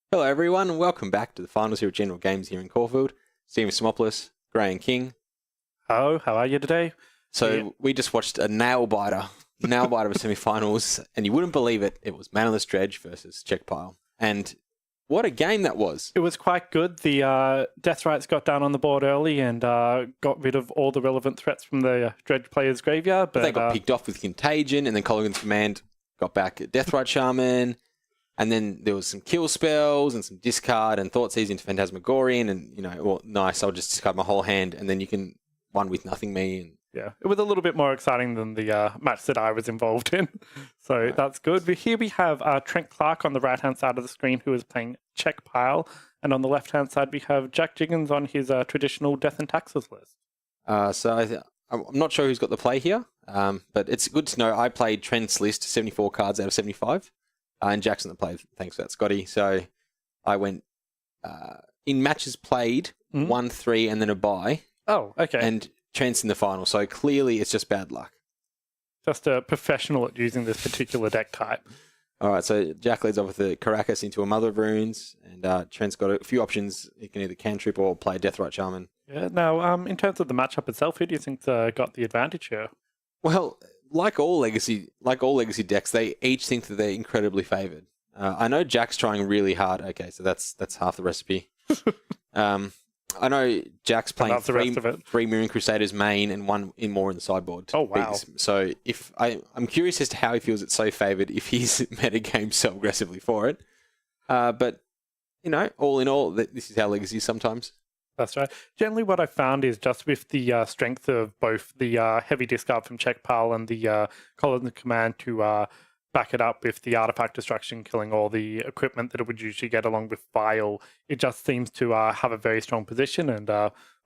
Hello everyone and welcome back to the finals here at General Games here in Caulfield. Stephen Simopoulos, Gray and King. Hello, how are you today? So we just watched a nail-biter of semi-finals, and you wouldn't believe it. It was Manaless Dredge versus Czech Pile. And what a game that was. It was quite good. The Death Rights got down on the board early and got rid of all the relevant threats from the Dredge player's graveyard. But they got picked off with Contagion, and then Colligan's Command got back at Death Right Shaman. And then there was some kill spells and some discard and Thought Seizing into Phantasmagorian and, nice, I'll just discard my whole hand and then you can one with nothing me. And yeah, it was a little bit more exciting than the match that I was involved in. So right. That's good. But here we have Trent Clark on the right-hand side of the screen who is playing Czech Pile. And on the left-hand side, we have Jack Jiggins on his traditional Death and Taxes list. I'm not sure who's got the play here, but it's good to know. I played Trent's list 74 cards out of 75. And Jackson that played, thanks for that, Scotty. So I went in matches played, 1-3 and then a bye. Oh, okay. And Trent's in the final. So clearly it's just bad luck. Just a professional at using this particular deck type. All right, so Jack leads off with the Caracas into a Mother of Runes. And Trent's got a few options. He can either cantrip or play Deathrite Shaman. Yeah. Now, in terms of the matchup itself, who do you think's got the advantage here? Well, like all legacy decks, they each think that they're incredibly favoured. I know Jack's trying really hard. Okay, so that's half the recipe. I know Jack's playing three Mirroring Crusaders main and one in more in the sideboard. Oh wow! So if I'm curious as to how he feels it's so favoured if he's metagamed so aggressively for it. But all in all, this is how legacy is sometimes. That's right. Generally, what I found is just with the strength of both the heavy discard from Czech Pile and the Colligan's Command to back it up with the artifact destruction, killing all the equipment that it would usually get along with Vile, it just seems to have a very strong position. And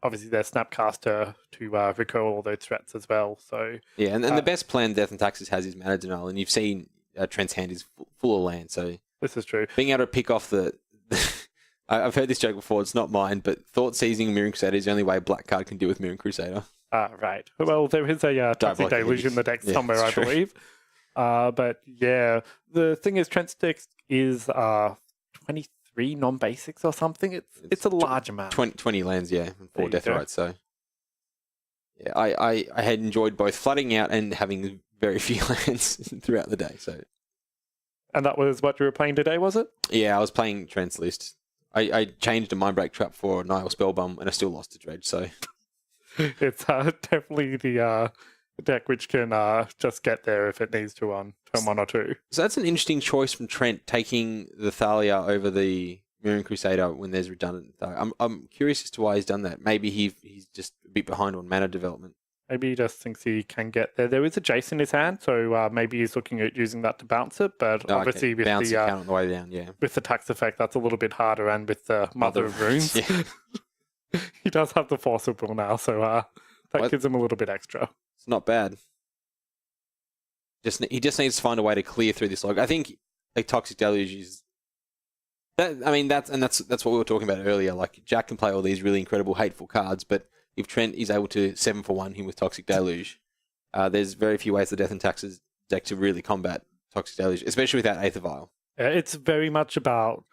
obviously, there's Snapcaster to recall all those threats as well. So yeah, and the best plan Death and Taxes has is Mana Denial, and you've seen Trent's hand is full of land. So this is true. Being able to pick off the I've heard this joke before, it's not mine, but Thought Seizing Mirroring Crusader is the only way a black card can deal with Mirroring Crusader. Right. Well, there is a Toxic Deluge in the deck somewhere, I believe. But yeah, the thing is, Trent's deck is 23 non-basics or something. It's a large amount. 20 lands, yeah, and 4 Death Rights. So yeah, I had enjoyed both flooding out and having very few lands throughout the day. So, and that was what you were playing today, was it? Yeah, I was playing Trent's list. I changed a Mindbreak Trap for Nihil Spellbomb and I still lost to Dredge, so... It's definitely the deck which can just get there if it needs to on turn 1 or 2. So that's an interesting choice from Trent, taking the Thalia over the Mirroring Crusader when there's redundant. I'm curious as to why he's done that. Maybe he's just a bit behind on mana development. Maybe he just thinks he can get there. There is a Jace in his hand, so maybe he's looking at using that to bounce it. But obviously, with bounce count on the way down, yeah. With the tax effect, that's a little bit harder. And with the Mother of Runes, yeah. He does have the Force of Will now, so that gives him a little bit extra. It's not bad. He just needs to find a way to clear through this log. I think a Toxic Deluge is. That's what we were talking about earlier. Like Jack can play all these really incredible, hateful cards, but if Trent is able to 7-for-1 him with Toxic Deluge, there's very few ways the Death and Taxes deck to really combat Toxic Deluge, especially without Aether Vial. It's very much about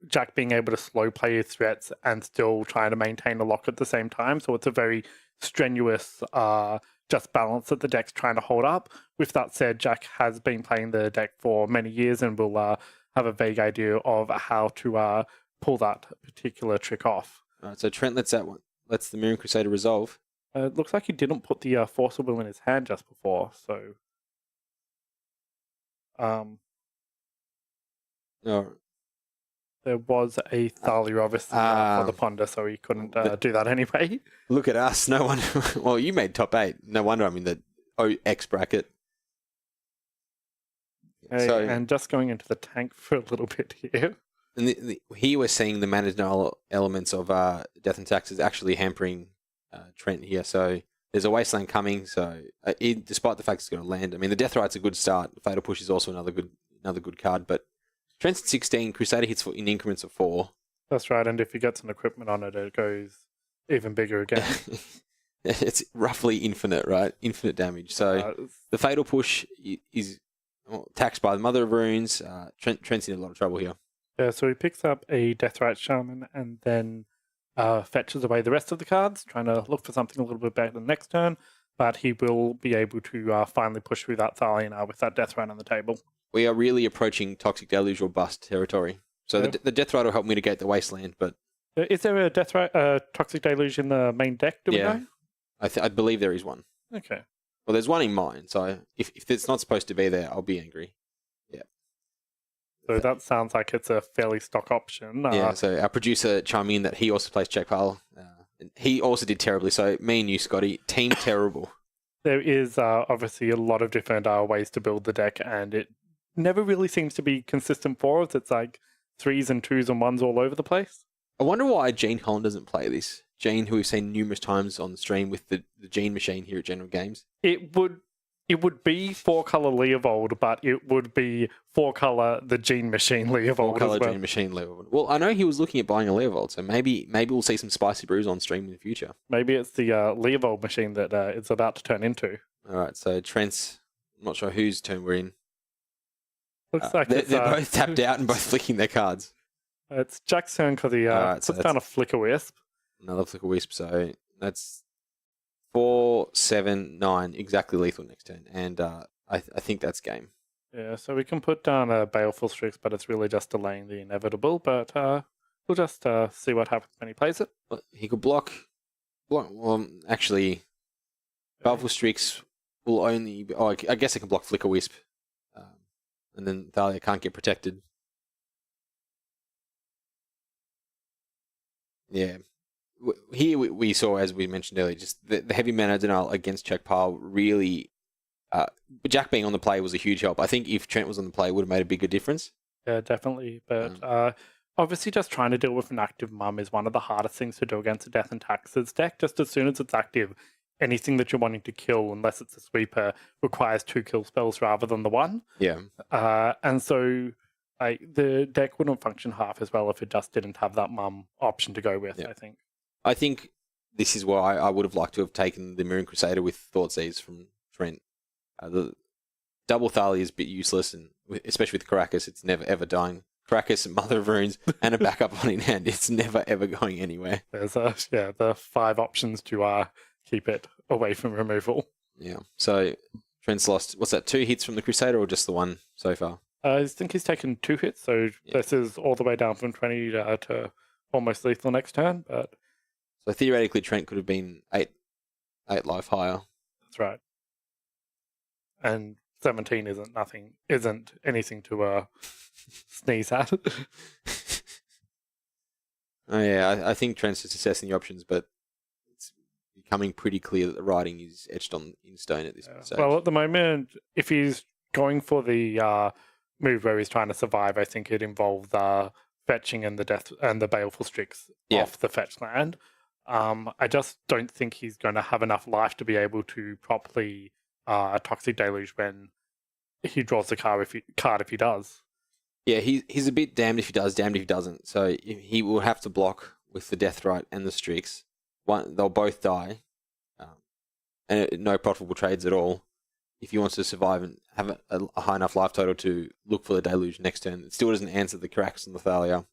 Jack being able to slow play his threats and still trying to maintain a lock at the same time. So it's a very strenuous just balance that the deck's trying to hold up. With that said, Jack has been playing the deck for many years and will have a vague idea of how to pull that particular trick off. All right, so Trent lets the Mirroring Crusader resolve. It looks like he didn't put the Force of Will in his hand just before, so... There was a Thalia, obviously, for the Ponder, so he couldn't do that anyway. Look at us. No one... Well, you made top 8. No wonder I'm in the OX bracket. Okay, and just going into the tank for a little bit here. And here we're seeing the Mana Denial elements of Death and Taxes actually hampering Trent here. So there's a Wasteland coming. So despite the fact it's going to land, I mean, the Death Right's a good start. Fatal Push is also another good card. But Trent's at 16. Crusader hits in increments of 4. That's right. And if he gets an equipment on it, it goes even bigger again. It's roughly infinite, right? Infinite damage. So the Fatal Push is taxed by the Mother of Runes. Trent's in a lot of trouble here. So he picks up a Deathrite Shaman and then fetches away the rest of the cards, trying to look for something a little bit better the next turn. But he will be able to finally push through that Thalia now with that Deathrite on the table. We are really approaching Toxic Deluge or Bust territory. So the Deathrite will help mitigate the Wasteland, but... Is there a Toxic Deluge in the main deck, do we know? I believe there is one. Okay. Well, there's one in mine, so if it's not supposed to be there, I'll be angry. Yeah. So that sounds like it's a fairly stock option. So our producer chimed in that he also plays Czech Pal. And he also did terribly, so me and you, Scotty, team terrible. There is obviously a lot of different ways to build the deck, and it never really seems to be consistent for us. It's like 3s and 2s and 1s all over the place. I wonder why Gene Holland doesn't play this. Gene, who we've seen numerous times on the stream with the Gene machine here at General Games. It would be 4-color Leovold, but it would be 4-color the Gene machine Leovold. 4-color as well. Gene machine Leovold. Well, I know he was looking at buying a Leovold, so maybe we'll see some spicy brews on stream in the future. Maybe it's the Leovold machine that it's about to turn into. All right, so Trent's, I'm not sure whose turn we're in. Looks like they're both tapped out and both flicking their cards. It's Jack's turn because he puts down a Flicker Wisp. Another Flicker Wisp, so that's 4, 7, 9, exactly lethal next turn, and I think that's game. Yeah, so we can put down a Baleful Strix, but it's really just delaying the inevitable. But we'll just see what happens when he plays it. He could block. Well, actually, Baleful Strix will only. I guess it can block Flicker Wisp, and then Thalia can't get protected. Yeah. Here we saw, as we mentioned earlier, just the heavy mana denial against Czech Pile really... Jack being on the play was a huge help. I think if Trent was on the play, it would have made a bigger difference. Yeah, definitely. But obviously just trying to deal with an active mum is one of the hardest things to do against a Death and Taxes deck. Just as soon as it's active, anything that you're wanting to kill, unless it's a sweeper, requires 2 kill spells rather than the 1. Yeah. And so... the deck wouldn't function half as well if it just didn't have that mum option to go with, yeah. I think this is why I would have liked to have taken the Moon Crusader with Thoughtseize from Trent. The double Thalia is a bit useless, and especially with Caracas, it's never ever dying. Caracas, Mother of Runes, and a backup on in hand. It's never ever going anywhere. There's the 5 options to keep it away from removal. Yeah. So Trent's lost, what's that, 2 hits from the Crusader or just the 1 so far? I think he's taken 2 hits, so this is all the way down from 20 to almost lethal next turn. But so theoretically, Trent could have been 8 life higher. That's right. And 17 isn't anything to sneeze at. Oh yeah, I think Trent's just assessing the options, but it's becoming pretty clear that the writing is etched in stone at this stage. Well, at the moment, if he's going for the move where he's trying to survive, I think it involves fetching and the Baleful Strix off the fetch land. I just don't think he's going to have enough life to be able to properly Toxic Deluge when he draws the card if he does. Yeah, he's a bit damned if he does, damned if he doesn't. So he will have to block with the Deathrite and the Strix. They'll both die, and no profitable trades at all. If he wants to survive and have a high enough life total to look for the Deluge next turn, it still doesn't answer the Carax and the Thalia.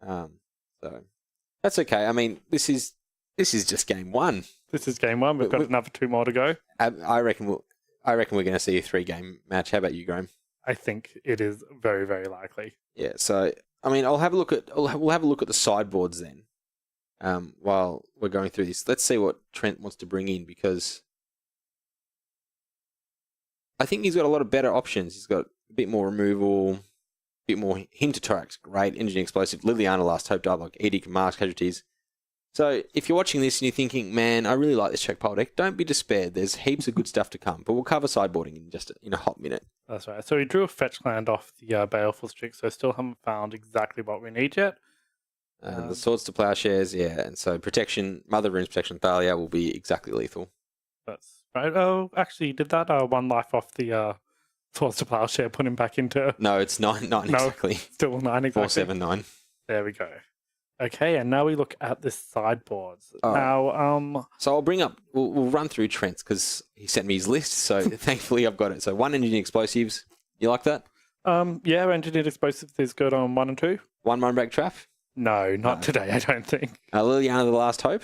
So that's okay. I mean, this is just game 1. This is game 1. We've got another 2 more to go. I reckon we're going to see a 3-game match. How about you, Graham? I think it is very, very likely. Yeah. So I mean, we'll have a look at the sideboards then. While we're going through this, let's see what Trent wants to bring in, because I think he's got a lot of better options. He's got a bit more removal, a bit more hint to Torax, great, Engineering Explosive, Liliana Last Hope, Dialogue, Edict, and Mask Casualties. So if you're watching this and you're thinking, man, I really like this Czech Pile deck, don't be despaired. There's heaps of good stuff to come, but we'll cover sideboarding in a hot minute. That's right. So we drew a fetch land off the Baleful Strix, so still haven't found exactly what we need yet. The Swords to Plowshares, yeah, and so Protection, Mother Runes Protection, Thalia will be exactly lethal. That's right. Oh, actually, did that 1 life off the Swords to Plowshare put him back into... No, it's 9 exactly. Still 9 exactly. 4, 7, 9. There we go. Okay, and now we look at the sideboards. Now, so we'll run through Trent's because he sent me his list, so thankfully I've got it. So 1 Engineering Explosives. You like that? Yeah, engineered explosives is good on 1 and 2. 1 break trap. No, not today, I don't think. Liliana, the last hope.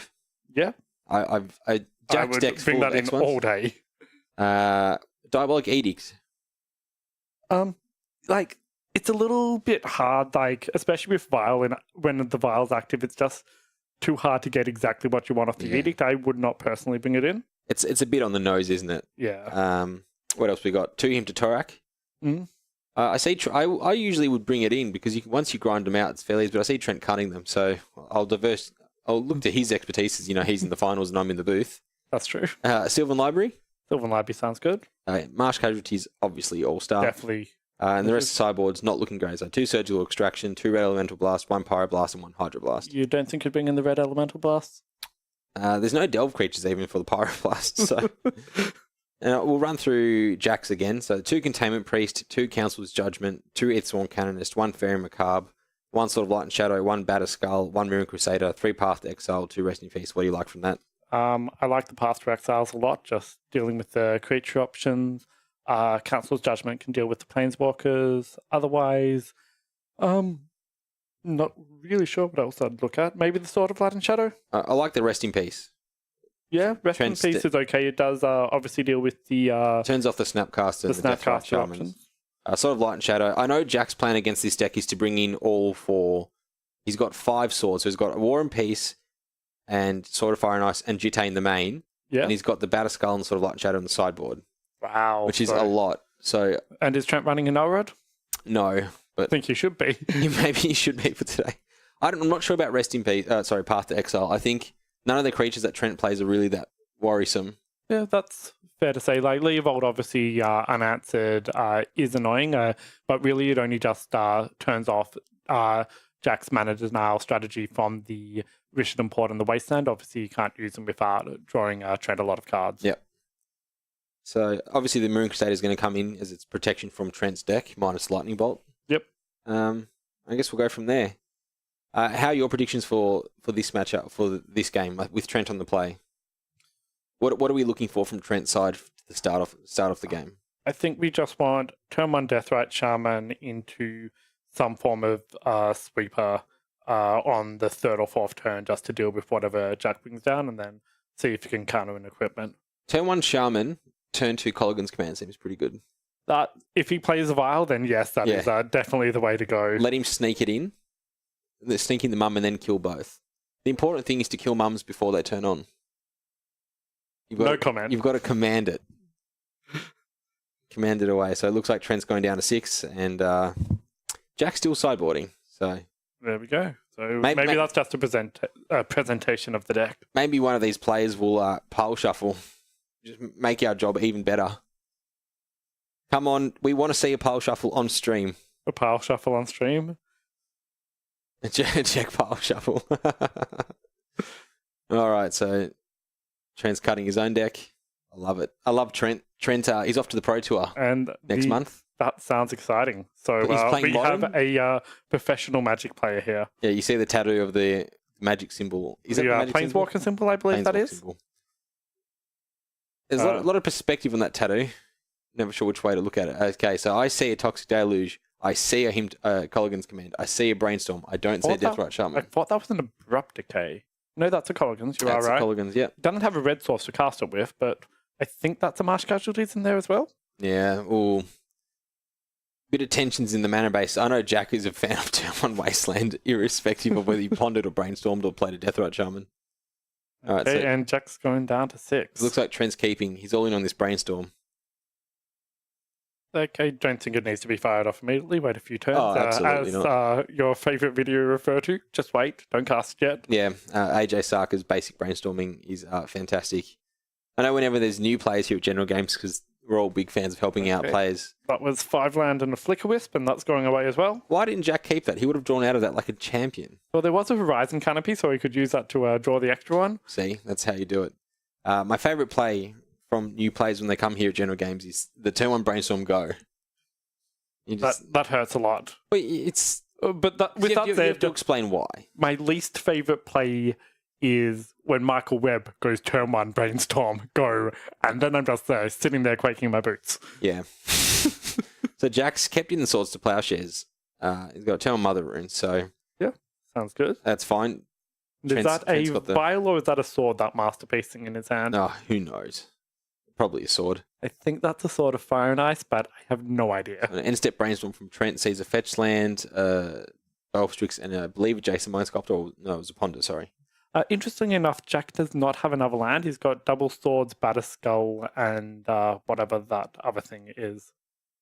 Yeah. I I Jack's would deck's bring full of that in X1s. all day. Diabolic Edict. Like, it's a little bit hard, like, especially with Vial, when the Vial's active, it's just too hard to get exactly what you want off the Edict. I would not personally bring it in. It's a bit on the nose, isn't it? Yeah. What else we got? 2 him to Torak. I see. I usually would bring it in because once you grind them out, it's fairly easy. But I see Trent cutting them, so I'll look to his expertise. As he's in the finals and I'm in the booth. That's true. Sylvan Library. Sylvan Library sounds good. Marsh Casualties, obviously all-star. Definitely. And the rest of the sideboard's not looking great. So 2 Surgical Extraction, 2 Red Elemental Blast, 1 Pyro Blast, and 1 Hydro Blast. You don't think you'd bring in the Red Elemental Blast? There's no Delve creatures even for the Pyro Blast, so... And we'll run through Jack's again. So 2 Containment Priest, 2 Council's Judgment, 2 Ithsworn Canonist, 1 Fairy Macabre, 1 Sword of Light and Shadow, 1 Batter Skull, 1 Mirror Crusader, 3 Path to Exile, 2 Rest in Peace. What do you like from that? I like the Path to Exiles a lot, just dealing with the creature options. Council's Judgment can deal with the Planeswalkers. Otherwise, not really sure what else I'd look at. Maybe the Sword of Light and Shadow? I like the Rest in Peace. Yeah, Rest in Peace is okay. It does obviously deal with the... Turns off the Snapcaster and the Deathrite options. Sword of Light and Shadow. I know Jack's plan against this deck is to bring in all 4. He's got 5 swords. So he's got War and Peace and Sword of Fire and Ice and Jitte in the main. Yeah. And he's got the Batter Skull and Sword of Light and Shadow on the sideboard. Wow. Which is a lot. So. And is Trent running an Elrod? No, but... I think he should be. Maybe he should be for today. I'm not sure about Rest in Peace. Path to Exile. I think none of the creatures that Trent plays are really that worrisome. Yeah, that's fair to say. Like, Leovold, obviously, unanswered is annoying, but really it only just turns off Jack's Mana Denial strategy from the Rishadan Port and the Wasteland. Obviously, you can't use them without drawing Trent a lot of cards. Yep. So, obviously, the Moon Crusader is going to come in as its protection from Trent's deck, minus Lightning Bolt. Yep. I guess we'll go from there. How are your predictions for this matchup, for this game, with Trent on the play? What are we looking for from Trent's side to start off the game? I think we just want turn 1 Deathrite Shaman into some form of sweeper on the 3rd or 4th turn just to deal with whatever Jack brings down and then see if you can counter an equipment. Turn 1 Shaman, turn 2 Colligan's Command seems pretty good. If he plays a Vial, then yes, that is definitely the way to go. Let him sneak it in, sneak in the mum and then kill both. The important thing is to kill mums before they turn on. No comment. You've got to command it. Command it away. So it looks like Trent's going down to 6 and Jack's still sideboarding. So there we go. So maybe that's just a presentation of the deck. Maybe one of these players will pile shuffle. Just make our job even better. Come on, we want to see a pile shuffle on stream. A pile shuffle on stream? Check pile shuffle. All right, so Trent's cutting his own deck. I love it. I love Trent. Trent, he's off to the Pro Tour next month. That sounds exciting. So we have a professional Magic player here. Yeah, you see the tattoo of the Magic symbol. Is it the Planeswalker symbol, I believe that is. Symbol. There's a lot of perspective on that tattoo. Never sure which way to look at it. Okay, so I see a Toxic Deluge. I see a Colligan's Command. I see a Brainstorm. I don't see a Deathrite Shaman. I thought that was an Abrupt Decay. No, that's a Colligan's. You that's are right. That's a Colligan's, yeah. It doesn't have a red source to cast it with, but I think that's a Marsh Casualties in there as well. Yeah, ooh. Bit of tensions in the mana base. I know Jack is a fan of Turn 1 Wasteland, irrespective of whether you pondered or brainstormed or played a Deathrite Shaman. All right, okay, so and Jack's going down to 6. It looks like Trent's keeping. He's all in on this Brainstorm. Okay, don't think it needs to be fired off immediately. Wait a few turns. Oh, absolutely not. Your favourite video refer to, just wait. Don't cast it yet. Yeah, AJ Sarker's basic brainstorming is fantastic. I know whenever there's new players here at General Games, because we're all big fans of helping out players. That was 5 land and a Flicker Wisp, and that's going away as well. Why didn't Jack keep that? He would have drawn out of that like a champion. Well, there was a Horizon Canopy, so he could use that to draw the extra one. See, that's how you do it. My favourite play from new players when they come here at General Games is the Turn 1 Brainstorm Go. That hurts a lot. But it's... With that said, you have to explain why. My least favourite play is when Michael Webb goes Turn 1 Brainstorm, go, and then I'm just sitting there quaking in my boots. Yeah. So Jack's kept in the Swords to Plowshares. He's got Eternal Mother runes, so Yeah, sounds good. that's fine. Is Trent's- that a Trent's got the- vial or is that a sword, that masterpiecing in his hand? Oh, who knows? Probably a sword. I think that's a sword of fire and ice, but I have no idea. An end-step brainstorm from Trent sees a fetch land, Elfstrix, and I believe a Jason Mind Sculptor. Or, no, it was a Ponder, sorry. Interestingly enough, Jack does not have another land. He's got double swords, Batterskull, and whatever that other thing is.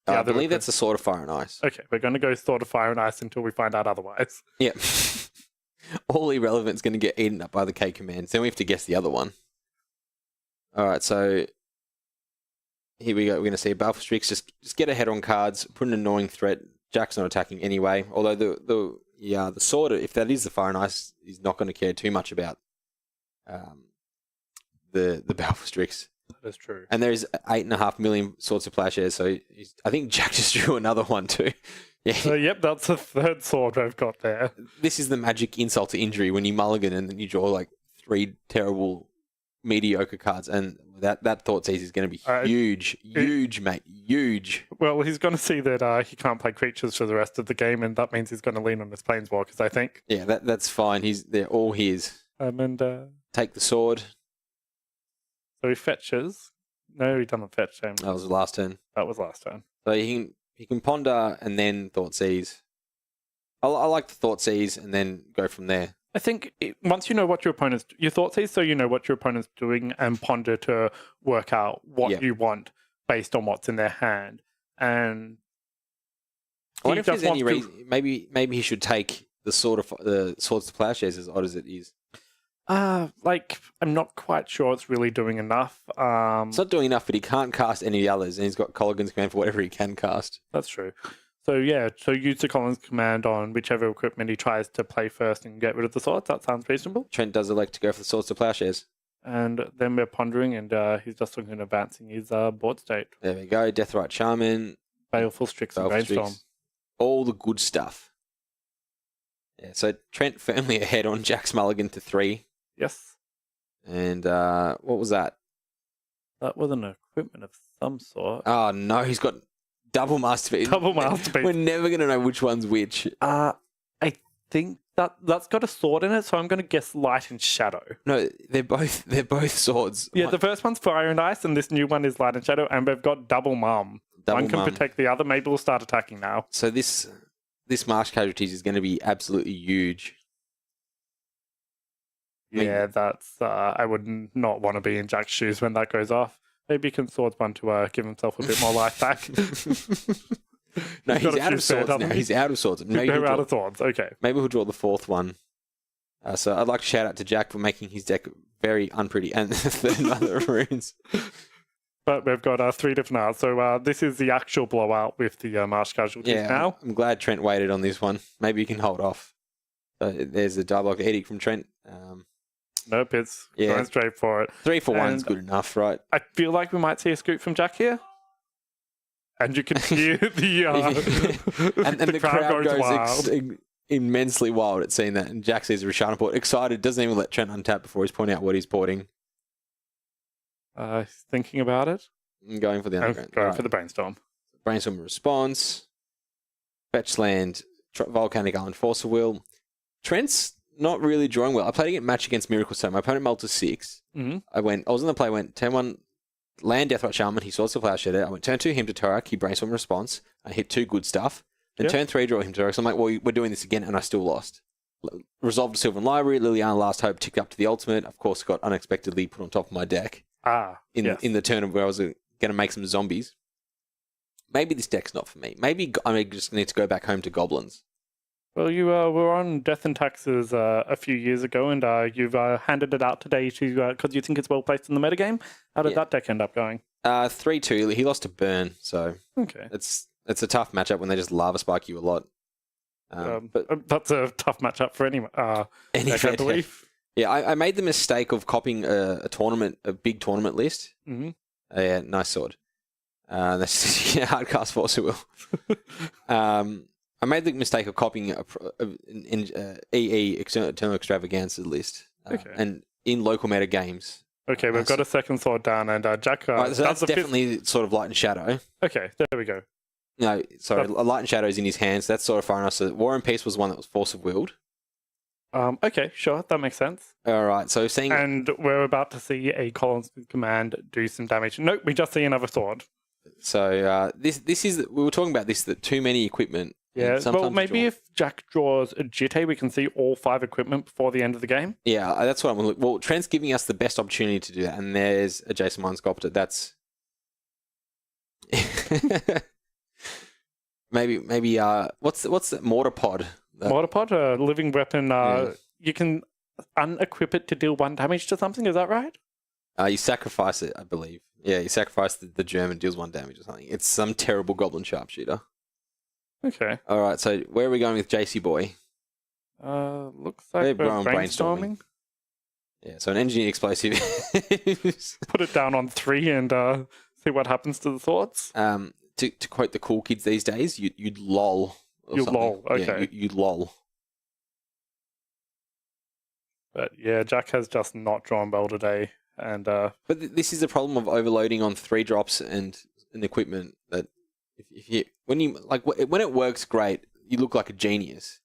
I believe that's a Sword of Fire and Ice. Okay, we're going to go sword of fire and ice until we find out otherwise. Yeah. All irrelevant is going to get eaten up by the K commands. Then we have to guess the other one. All right, so here we go. We're going to see Balfour Strix just get ahead on cards, put an annoying threat. Jack's not attacking anyway. Although the sword, if that is the Fire and Ice, he's not going to care too much about the Balfour Strix. That is true. And there's 8.5 million Swords of Plowshares, so I think Jack just drew another one too. Yeah. So, yep, that's the third sword we've got there. This is the magic insult to injury when you mulligan and then you draw like 3 terrible mediocre cards, and that Thoughtseize is going to be huge, mate, huge. Well, he's going to see that he can't play creatures for the rest of the game, and that means he's going to lean on his planeswalkers, I think. Yeah, that's fine. They're all his. Take the sword. So he fetches. No, he doesn't fetch him. That was the last turn. That was last turn. So he can ponder and then Thoughtseize. I like the Thoughtseize and then go from there. I think once you know what your Thoughtseize, so you know what your opponent's doing, and ponder to work out what you want based on what's in their hand. And I wonder if there's any reason. Maybe he should take the Swords to Plowshares, as odd as it is. I'm not quite sure it's really doing enough. It's not doing enough, but he can't cast any of the others, and he's got Colligan's command for whatever he can cast. That's true. So use the Collins command on whichever equipment he tries to play first and get rid of the swords. That sounds reasonable. Trent does elect to go for the Swords to Plowshares. And then we're pondering, and he's just looking at advancing his board state. There we go. Deathrite Shaman. Baleful Strix and Brainstorm. All the good stuff. Yeah, so Trent firmly ahead on Jack's mulligan to 3. Yes. And what was that? That was an equipment of some sort. Oh, no, he's got double Masterpiece. Double Masterpiece. We're never going to know which one's which. I think that's got a sword in it, so I'm going to guess Light and Shadow. No, they're both swords. Yeah, the first one's Fire and Ice, and this new one is Light and Shadow, and we've got Double Mum. One can protect the other. Maybe we'll start attacking now. So this Marsh Casualties is going to be absolutely huge. Yeah, that's... I would not want to be in Jack's shoes when that goes off. Maybe he can Swords one to give himself a bit more life back. No, he's out of swords now. He's out of swords. Maybe he'll out of swords, okay. Maybe he'll draw the 4th one. So I'd like to shout out to Jack for making his deck very unpretty and the other runes. But we've got 3 different arts. So this is the actual blowout with the Marsh Casualties now. I'm glad Trent waited on this one. Maybe he can hold off. There's the Diabolic Edict from Trent. Nope, it's going straight for it. 3 for 1 is good enough, right? I feel like we might see a scoop from Jack here. And you can hear the and the crowd goes immensely wild at seeing that. And Jack sees a Rashana port, excited, doesn't even let Trent untap before he's pointing out what he's porting. He's thinking about it. And going for the underground. Going for the Brainstorm. Brainstorm response. Fetch land. Volcanic Island Force of Will. Trent's not really drawing well. I played a match against Miracle Stone. My opponent mulled to 6. Mm-hmm. I was in the play, went 10-1, land Deathrite Shaman, he Swords to Plowshare. I went turn 2 him to Torak, he Brainstorm response. I hit 2 good stuff. Then turn 3 draw him to Torak. So I'm like, well, we're doing this again, and I still lost. Resolved to Sylvan Library, Liliana Last Hope ticked up to the ultimate. Of course, got unexpectedly put on top of my deck. In the turn of where I was going to make some zombies. Maybe this deck's not for me. Maybe I just need to go back home to goblins. Well, you were on Death and Taxes a few years ago, and you've handed it out today because you think it's well placed in the metagame. How did that deck end up going? 3-2. He lost to Burn, so okay. It's a tough matchup when they just lava spike you a lot. But that's a tough matchup for any deck, I believe. Yeah, I made the mistake of copying a big tournament list. Mm-hmm. Yeah, nice sword. That's hardcast Force Will. I made the mistake of copying an EE Eternal Extravaganza list. Okay. And in local meta games. Okay, we've got a second sword down, and Jack. Right, so that's definitely sort of Light and Shadow. Okay, there we go. No, sorry, a Light and Shadow is in his hands. That's Sword of Fire and Ice. So War and Peace was one that was Force of Willed. Okay, sure, that makes sense. All right, so seeing... And we're about to see a Collins command do some damage. Nope, we just see another sword. So this is... We were talking about this, that too many equipment. Yeah, well, maybe if Jack draws a Jitte, we can see all 5 equipment before the end of the game. Yeah, that's what I'm looking... Well, Trent's giving us the best opportunity to do that, and there's a Jason Mind Sculptor. That's... maybe what's the Mortar Pod? Mortar Pod, a living weapon. You can unequip it to deal 1 damage to something, is that right? You sacrifice it, I believe. Yeah, you sacrifice the German, deals 1 damage or something. It's some terrible goblin sharpshooter. Okay. All right, so where are we going with JC Boy? Looks like we're brainstorming. Yeah, so an engineered explosive. Put it down on 3 and see what happens to the thoughts. To quote the cool kids these days, you'd lol. You'd lol, okay. Yeah, you'd lol. But yeah, Jack has just not drawn well today. And But this is the problem of overloading on 3 drops and equipment that when it works great, you look like a genius.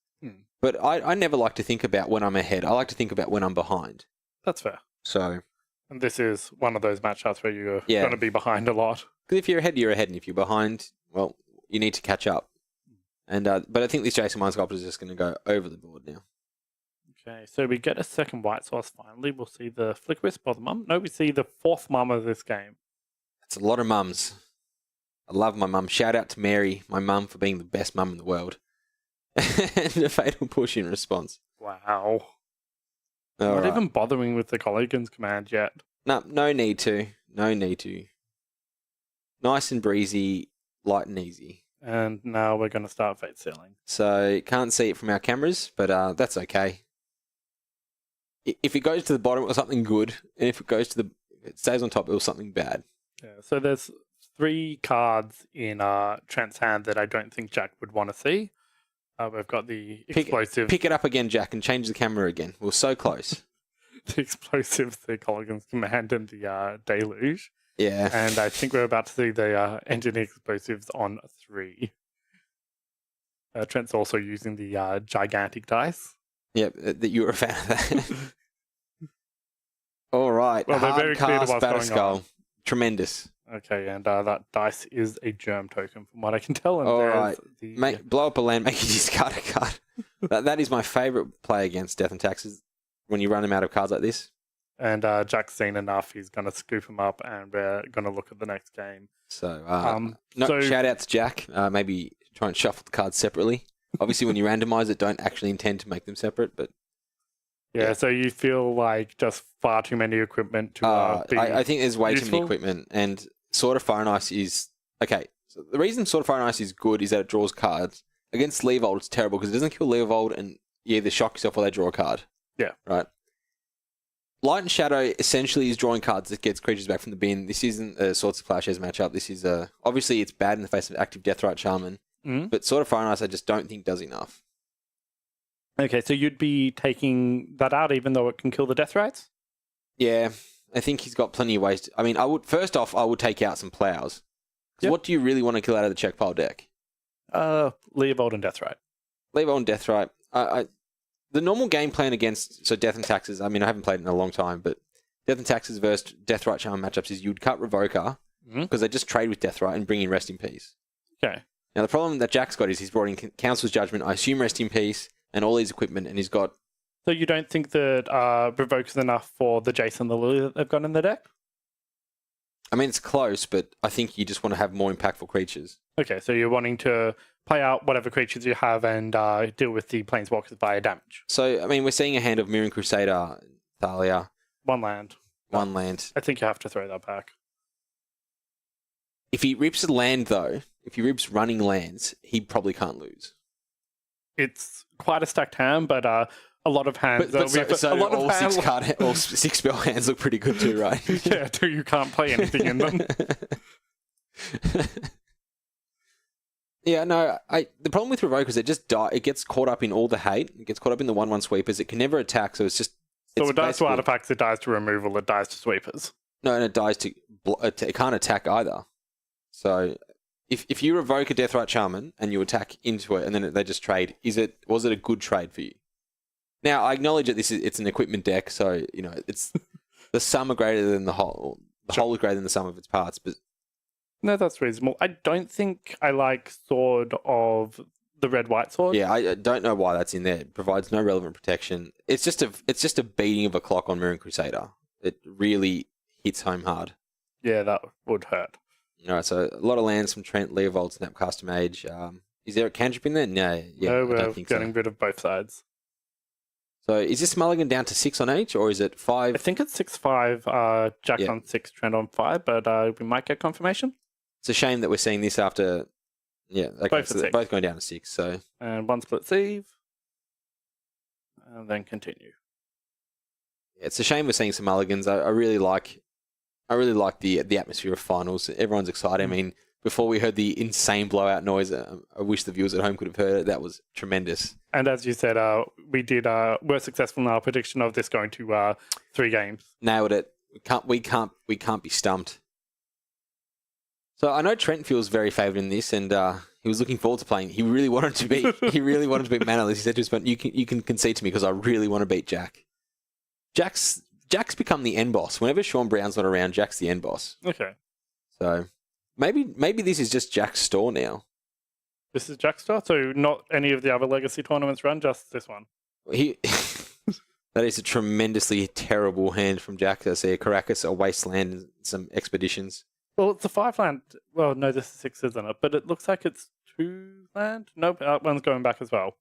But I never like to think about when I'm ahead. I like to think about when I'm behind. That's fair. So, and this is one of those matchups where you're going to be behind a lot. Because if you're ahead, you're ahead, and if you're behind, well, you need to catch up. And but I think this Jason Mind Sculptor is just going to go over the board now. Okay, so we get a second white source finally. We'll see the Flick Wisp or the Mum. No, we see the 4th Mum of this game. That's a lot of mums. I love my mum. Shout out to Mary, my mum, for being the best mum in the world. And a Fatal Push in response. Wow. Not even bothering with the Colligan's command yet. No need to. No need to. Nice and breezy, light and easy. And now we're going to start Fate Sealing. So, can't see it from our cameras, but that's okay. If it goes to the bottom, it was something good. And if it stays on top, it was something bad. Yeah, so there's 3 cards in Trent's hand that I don't think Jack would want to see. We've got the explosive. Pick it up again, Jack, and change the camera again. We're so close. The explosives, the Colligan's command, and the deluge. Yeah. And I think we're about to see the engineered explosives on 3. Trent's also using the gigantic dice. Yep, that you were a fan of that. All right. Well, they're very clear to what's going on. Tremendous. Okay, and that dice is a germ token, from what I can tell. And all right. Blow up a land, make you discard a card. that is my favourite play against Death and Taxes, when you run him out of cards like this. And Jack's seen enough. He's going to scoop him up, and we're going to look at the next game. So, shout out to Jack. Maybe try and shuffle the cards separately. Obviously, when you randomize it, don't actually intend to make them separate. But yeah, so you feel like just far too many equipment to be I think there's way useful? too many equipment. And Sword of Fire and Ice is... Okay, so the reason Sword of Fire and Ice is good is that it draws cards. Against Leovold, it's terrible because it doesn't kill Leovold and you either shock yourself or they draw a card. Yeah. Right? Light and Shadow essentially is drawing cards that gets creatures back from the bin. This isn't a Swords of Plowshares matchup. This is obviously it's bad in the face of active Deathrite Shaman, but Sword of Fire and Ice I just don't think does enough. Okay, so you'd be taking that out even though it can kill the Deathrites? Yeah, I think he's got plenty of ways. I mean, I would take out some plows. Yep. What do you really want to kill out of the Czech pile deck? Leovold and Deathrite. Leovold and Deathrite. The normal game plan against Death and Taxes, I mean, I haven't played it in a long time, but Death and Taxes versus Deathrite Shaman matchups is you'd cut Revoker because they just trade with Deathrite and bring in Rest in Peace. Okay. Now, the problem that Jack's got is he's brought in Council's Judgment, I assume Rest in Peace, and all his equipment, and he's got... So you don't think that Revoker's enough for the Jason the Lily that they've got in the deck? I mean, it's close, but I think you just want to have more impactful creatures. Okay, so you're wanting to play out whatever creatures you have and deal with the Planeswalkers via damage. So, I mean, we're seeing a hand of Mirren Crusader, Thalia. 1 land. 1 land. I think you have to throw that back. If he rips a land, though, if he rips running lands, he probably can't lose. It's quite a stacked hand, but a lot of hands... all 6 spell hands look pretty good too, right? Yeah, you can't play anything in them. Yeah, no, the problem with Revoker is it gets caught up in all the hate. It gets caught up in the 1/1 sweepers. It can never attack, so it's just... So it dies to artifacts, it dies to removal, it dies to sweepers. No, and it dies to... It can't attack either. So if you revoke a Deathrite Shaman and you attack into it and then they just trade, was it a good trade for you? Now I acknowledge that it's an equipment deck, so it's the sum are greater than the whole. The whole is greater than the sum of its parts, but no, that's reasonable. I don't think I like Sword of the red-white sword. Yeah, I don't know why that's in there. It provides no relevant protection. It's just a beating of a clock on Mirren Crusader. It really hits home hard. Yeah, that would hurt. All right, so a lot of lands from Trent, Leovold, Snapcaster Mage. Is there a cantrip in there? No, no, I don't think so. We're getting rid of both sides. So is this mulligan down to 6 on each, or is it 5? I think it's 6-5, Jack on 6, Trent on 5, but we might get confirmation. It's a shame that we're seeing this after... Yeah, okay, both, so they're both going down to 6. So and one split sieve, and then continue. Yeah, it's a shame we're seeing some mulligans. I really like the atmosphere of finals. Everyone's excited. I mean, before we heard the insane blowout noise, I wish the viewers at home could have heard it. That was tremendous. And as you said, we're successful in our prediction of this going to 3 games. Nailed it. We can't be stumped. So I know Trent feels very favoured in this, and he was looking forward to playing. He really wanted to beat. He really wanted to beat Manaless. He said to his friend, "You can concede to me because I really want to beat Jack." Jack's become the end boss. Whenever Sean Brown's not around, Jack's the end boss. Okay. So maybe this is just Jack's store now. This is Jack's store, so not any of the other Legacy tournaments run, just this one. That is a tremendously terrible hand from Jack. I see a Caracas, a Wasteland, and some Expeditions. Well, it's a 5-land. Well, no, this is 6, isn't it? But it looks like it's 2-land. Nope, that one's going back as well.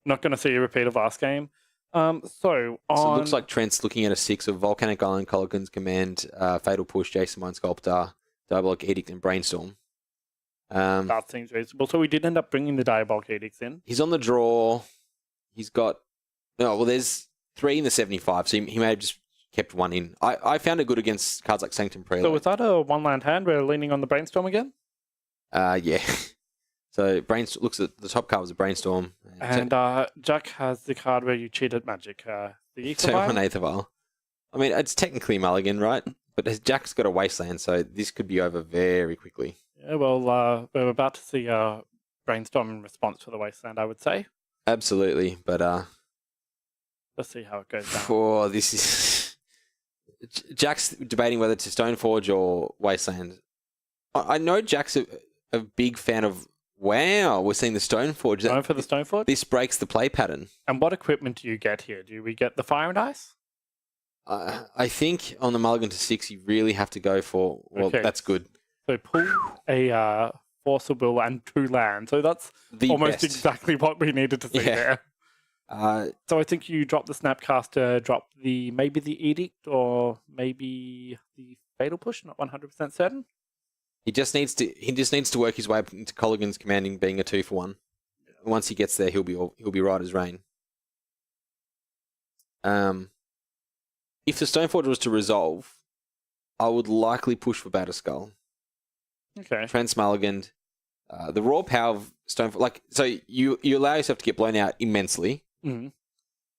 Not going to see a repeat of last game. So it looks like Trent's looking at a 6 of Volcanic Island, Colligan's Command, Fatal Push, Jason Mind Sculptor, Diabolic Edict, and Brainstorm. That seems reasonable. So we did end up bringing the Diabolic Edicts in. He's on the draw. He's got... No, well, there's 3 in the 75, so he may have just kept 1 in. I found it good against cards like Sanctum Prelate. So was that a 1-land hand? We're leaning on the Brainstorm again? Yeah. So looks at the top card was a Brainstorm. And Jack has the card where you cheat at Magic. The Turn 1/8 of Isle. I mean, it's technically Mulligan, right? But Jack's got a Wasteland, so this could be over very quickly. Yeah, well, we're about to see Brainstorm in response to the Wasteland, I would say. Absolutely, but... Let's see how it goes down. Oh, this is... Jack's debating whether to Stoneforge or Wasteland. I know Jack's a big fan of... Wow, we're seeing the Stoneforge. Going for the Stoneforge? This breaks the play pattern. And what equipment do you get here? Do we get the Fire and Ice? I think on the Mulligan to 6, you really have to go for... Well, okay. That's good. So pull a Force of Will and 2 land. So that's almost exactly what we needed to see there. So I think you drop the Snapcaster, drop maybe the Edict, or maybe the Fatal Push. Not 100% certain. He just needs to work his way up into Colligan's Commanding being a 2-for-1. Once he gets there, he'll be right as rain. If the Stoneforge was to resolve, I would likely push for Batterskull. Okay. Trent's Mulligan. The raw power of Stoneforge, so you allow yourself to get blown out immensely. Mm-hmm.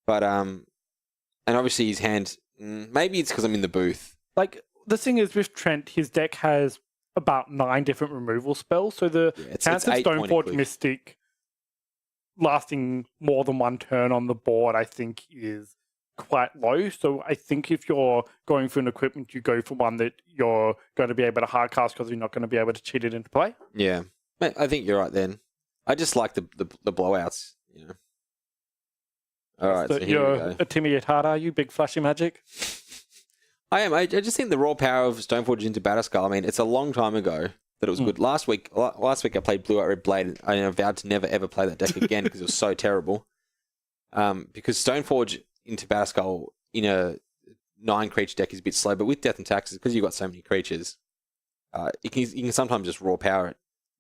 But and obviously his hand. Maybe it's because I'm in the booth. The thing is with Trent, his deck has about 9 different removal spells, so the chance of Stoneforge Mystic lasting more than 1 turn on the board, I think, is quite low. So I think if you're going for an equipment, you go for one that you're going to be able to hardcast because you're not going to be able to cheat it into play. Yeah, I think you're right then. I just like the blowouts, All right, so you're a Timmy at heart, are you? Big flashy magic? I am. I just think the raw power of Stoneforge into Batterskull, I mean, it's a long time ago that it was good. Last week I played Blue White Red Blade, and I vowed to never ever play that deck again because it was so terrible. Because Stoneforge into Batterskull in a 9-creature deck is a bit slow, but with Death and Taxes, because you've got so many creatures, you can sometimes just raw power it.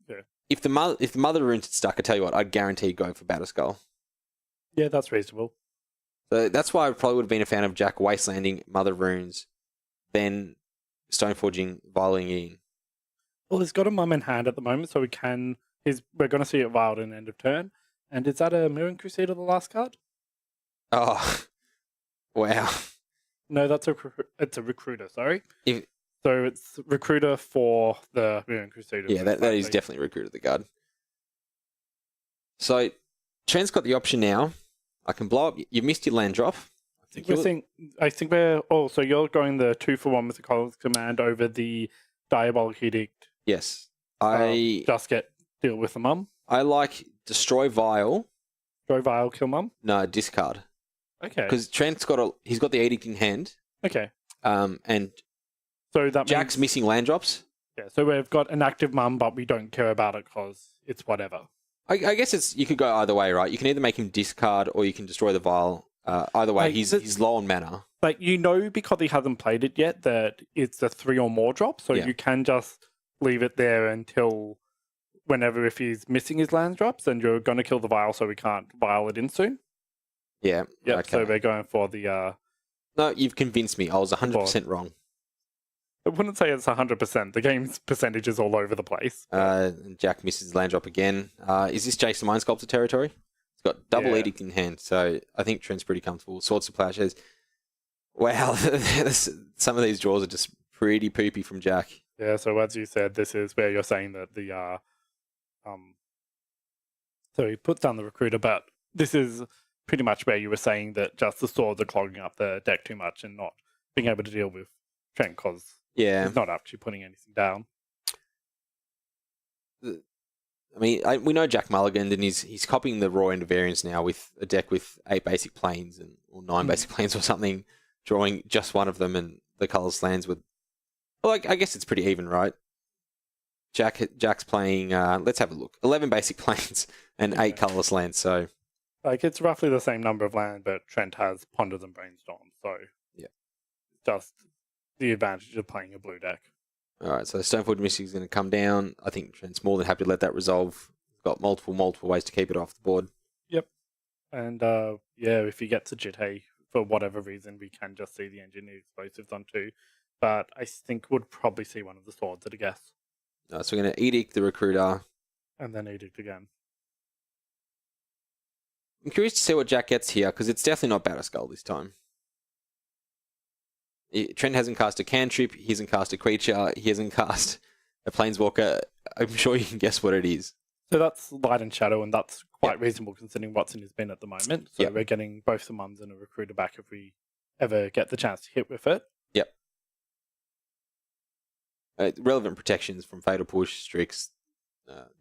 Yeah. If the Mother Runes had stuck, I tell you what, I'd guarantee going for Batterskull. Yeah, that's reasonable. So that's why I probably would have been a fan of Jack Wastelanding Mother Runes, then Stoneforging, viling in. Well, he's got a mum in hand at the moment, so we're going to see it wild in end of turn. And is that a Mirren Crusader, the last card? Oh, wow. No, it's a Recruiter, sorry. So it's recruiter for the Moon Crusaders. Yeah, that is definitely recruiter the guard. So Trent's got the option now. I can blow up. You missed your land drop. I think we're. Oh, so you're going the 2-for-1 with the Columns Command over the Diabolic Edict. Yes. Deal with the mum. I like destroy Vial. Destroy Vial, kill mum. No, discard. Okay. Because Trent's he's got the edict in hand. Okay. And so that Jack's missing land drops. Yeah. So we've got an active mum, but we don't care about it because it's whatever. I guess you could go either way, right? You can either make him discard or you can destroy the Vial. Either way, he's low on mana. Like, because he hasn't played it yet, that it's a 3 or more drop, so you can just leave it there until whenever, if he's missing his land drops, and you're going to kill the Vial, so we can't Vial it in soon. Yeah. Yep, okay. So we're going for the... No, you've convinced me. I was 100% wrong. I wouldn't say it's 100%. The game's percentage is all over the place. Jack misses land drop again. Is this Jason Mind Sculptor territory? He's got double edict in hand, so I think Trent's pretty comfortable. Swords to Plowshares. Wow, some of these draws are just pretty poopy from Jack. Yeah, so as you said, this is where you're saying that the so he puts down the recruiter, but this is pretty much where you were saying that just the swords are clogging up the deck too much and not being able to deal with Trent because he's not actually putting anything down. I mean, we know Jack Mulligan, and he's copying the raw end of variance now with a deck with 8 basic planes or 9 basic planes or something, drawing just one of them, and the colourless lands with. Well, I guess it's pretty even, right? Jack's playing. Let's have a look. 11 basic planes and 8 colourless lands. So, it's roughly the same number of land, but Trent has Ponders and Brainstorm. So, just the advantage of playing a blue deck. All right, so Stoneforge Mystic is going to come down. I think Trent's more than happy to let that resolve. Got multiple ways to keep it off the board. Yep. And if he gets a Jitei, for whatever reason, we can just see the engineered explosives on 2. But I think we'd probably see one of the swords at a guess. So we're going to Edict the Recruiter. And then Edict again. I'm curious to see what Jack gets here, because it's definitely not Batterskull this time. Trent hasn't cast a cantrip, he hasn't cast a creature, he hasn't cast a Planeswalker. I'm sure you can guess what it is. So that's Light and Shadow, and that's quite reasonable considering what's in his bin at the moment. So we're getting both the mums and a recruiter back if we ever get the chance to hit with it. Yep. Relevant protections from Fatal Push, Strix,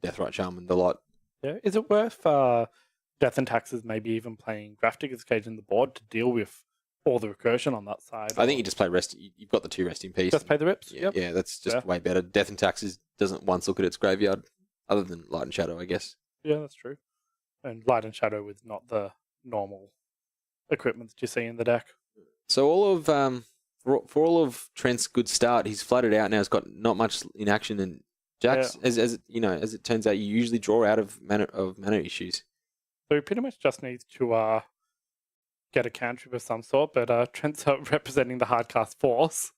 Deathrite Charm, and the lot. Yeah. Is it worth Death and Taxes maybe even playing Grafdigger's Cage in the board to deal with all the recursion on that side? I think you just play rest. You've got the 2 rest in peace. Just play the rips? Yeah, that's just way better. Death and Taxes doesn't once look at its graveyard, other than Light and Shadow, I guess. Yeah, that's true. And Light and Shadow with not the normal equipment that you see in the deck. So all of for all of Trent's good start, he's flooded out now. He's got not much in action, and Jack's as it turns out, you usually draw out of mana issues. So he pretty much just needs to get a cantrip of some sort, but Trent's representing the hardcast force.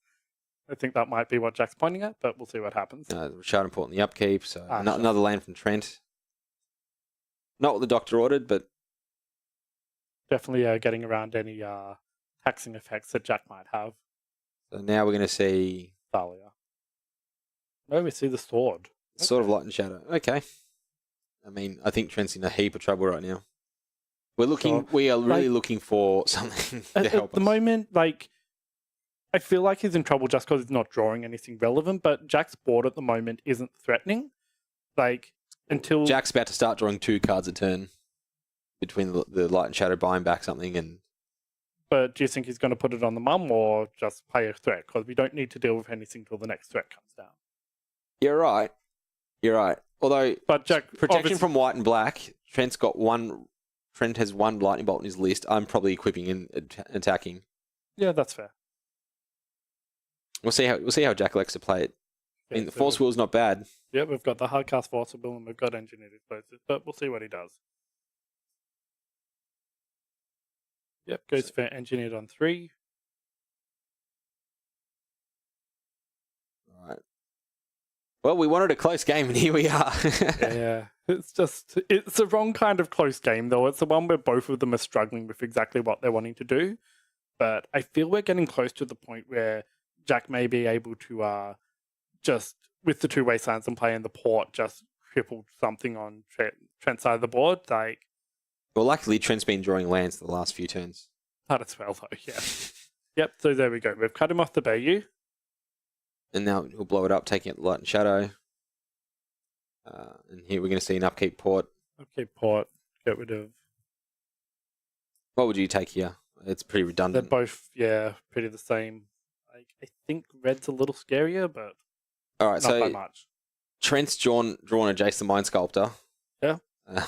I think that might be what Jack's pointing at, but we'll see what happens. Shard and Port in the upkeep, so another land from Trent. Not what the doctor ordered, but definitely getting around any taxing effects that Jack might have. So now we're going to see Thalia. No, we see the sword. Sort of Light and Shadow. Okay. I mean, I think Trent's in a heap of trouble right now. We are really looking for something to help us. At the moment, I feel like he's in trouble just because he's not drawing anything relevant, but Jack's board at the moment isn't threatening. Until Jack's about to start drawing 2 cards a turn between the Light and Shadow buying back something and... But do you think he's going to put it on the mum or just play a threat? Because we don't need to deal with anything till the next threat comes down. You're right. Although, but Jack, protection from white and black, Trent has 1 lightning bolt in his list. I'm probably equipping and attacking. Yeah, that's fair. We'll see how Jack likes to play it. I mean, the Force Will's not bad. Yeah, we've got the hardcast Force Will and we've got engineered explosives, but we'll see what he does. Yep, goes for engineered on 3. All right. Well, we wanted a close game, and here we are. Yeah, it's the wrong kind of close game, though. It's the one where both of them are struggling with exactly what they're wanting to do. But I feel we're getting close to the point where Jack may be able to just, with the 2 wastelands and playing the port, just triple something on Trent's side of the board. Like, Well, luckily, Trent's been drawing lands the last few turns. that as well, though, yeah. Yep, so there we go. We've cut him off the Bayou. And now he'll blow it up, taking out the Light and Shadow. And here we're going to see an upkeep port. Upkeep port, get rid of... What would you take here? It's pretty They're redundant. both, pretty the same. Like, I think red's a little scarier, but All right, not by so much. Trent's drawn a Jace the Mind Sculptor. Yeah. I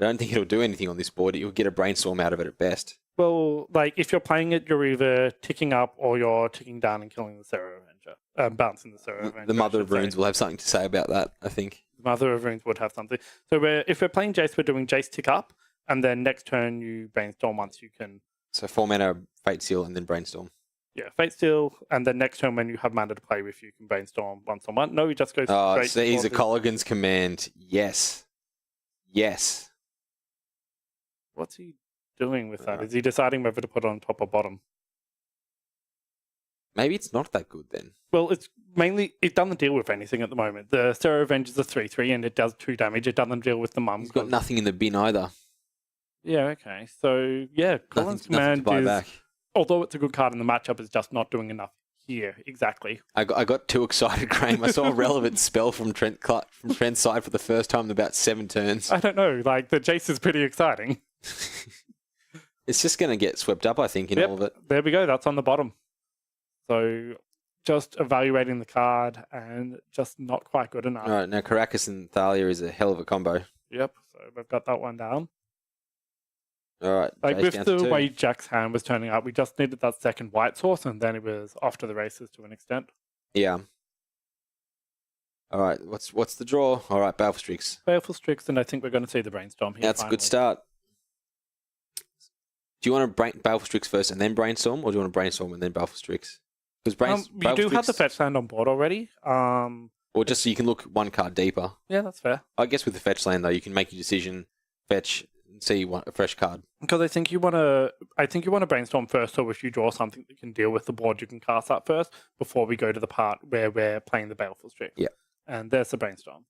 don't think it'll do anything on this board. You'll get a Brainstorm out of it at best. Well, like, if you're playing it, you're either ticking up or you're ticking down and killing the Sarah Avenger. Bouncing the Sarah Avenger. The Mother of Runes will have something to say about that, I think. The Mother of Runes would have something. So if we're playing Jace, we're doing Jace tick up, and then next turn you Brainstorm once you can. So 4 mana, Fate Seal, and then Brainstorm. Yeah, Fate Steel, and then next turn when you have mana to play with, you can Brainstorm once on one. No, he just goes straight. So he's a for the- Colligan's Command. Yes. Yes. What's he doing with that? Is he deciding whether to put it on top or bottom? Maybe it's not that good then. Well, it's mainly, it doesn't deal with anything at the moment. The Sarah Avenger is a 3/3 and it does 2 damage. It doesn't deal with the mum. He's got nothing in the bin either. Yeah, okay. So, yeah, Colin's Nothing to Command buy is, back. although it's a good card in the matchup, it's just not doing enough here. Exactly. I got too excited, Graham. I saw a relevant spell from Trent's side for the first time in about 7 turns. I don't know. Like, the Jace is pretty exciting. It's just going to get swept up, I think, in all of it. There we go. That's on the bottom. So, just evaluating the card and just not quite good enough. All right, now Caracas and Thalia is a hell of a combo. Yep. So, we've got that one down. All right, Like, Jace with down to the 2. way Jack's hand was turning out, we just needed that second white source, and then it was off to the races to an extent. Yeah. All right, what's the draw? All right, Baleful Strix. Baleful Strix, and I think we're going to see the Brainstorm here. That's a good finally. start. Do you want to Baleful Strix first and then Brainstorm, or do you want to Brainstorm and then Baleful Strix? Because You do have the fetch land on board already. Or just so you can look one card deeper. Yeah, that's fair. I guess with the fetch land, though, you can make your decision, fetch, and see a fresh card. Because I think you want to Brainstorm first, so if you draw something that can deal with the board, you can cast that first before we go to the part where we're playing the Baleful Strix. Yeah. And there's the Brainstorm.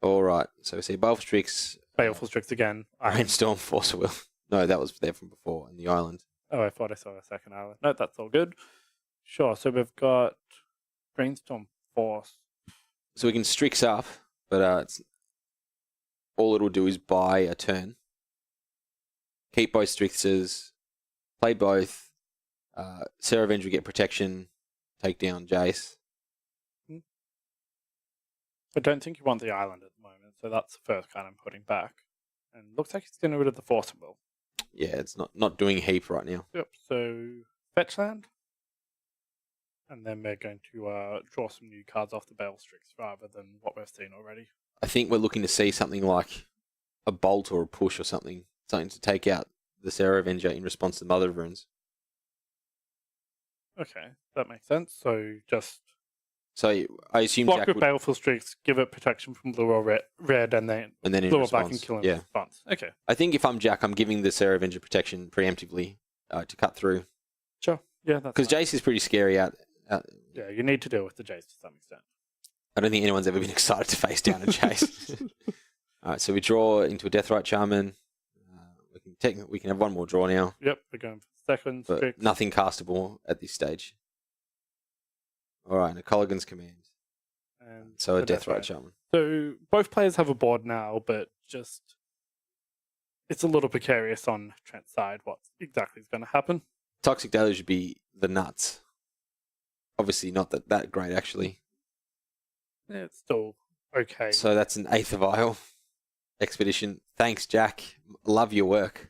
All right, so we see Baleful Strix, Baleful Strix again. Brainstorm, Force of Will. No, that was there from before in the island. Oh, I thought I saw a second island. No, that's all good. Sure, so we've got Brainstorm Force. So we can Strix up, but all it'll do is buy a turn. Keep both Strixes, play both. Sarah Avenger will get protection, take down Jace. I don't think you want the island at the moment, so that's the first card I'm putting back. And looks like it's getting rid of the Force of Will. Yeah, it's not doing a heap right now. Yep, so fetch land. And then we're going to draw some new cards off the Baleful Strix rather than what we've seen already. I think we're looking to see something like a bolt or a push or something to take out the Sarah Avenger in response to the Mother of Runes. Okay, that makes sense. So just So I assume block Jack with would, Baleful Strix, give it protection from blue or red, and then and then in blue or response, black and kill in yeah. response. Okay, I think if I'm Jack, I'm giving the Sarah Avenger protection preemptively to cut through. sure. Yeah, that's Because fine. Jace is pretty scary out. Yeah, you need to deal with the Jace to some extent. I don't think anyone's ever been excited to face down a Jace. All right, so we draw into a Deathrite Charman. We can have one more draw now, Yep, we're going for the second but Strix. nothing castable at this stage. All right, and a Colligan's Command. And So a the Deathrite Charman. So both players have a board now, but just it's a little precarious on Trent's side what exactly is going to happen. Toxic Deluge would be the nuts. Obviously not that great, actually. Yeah, it's still okay. So that's an Eighth of Isle expedition. Thanks, Jack. Love your work.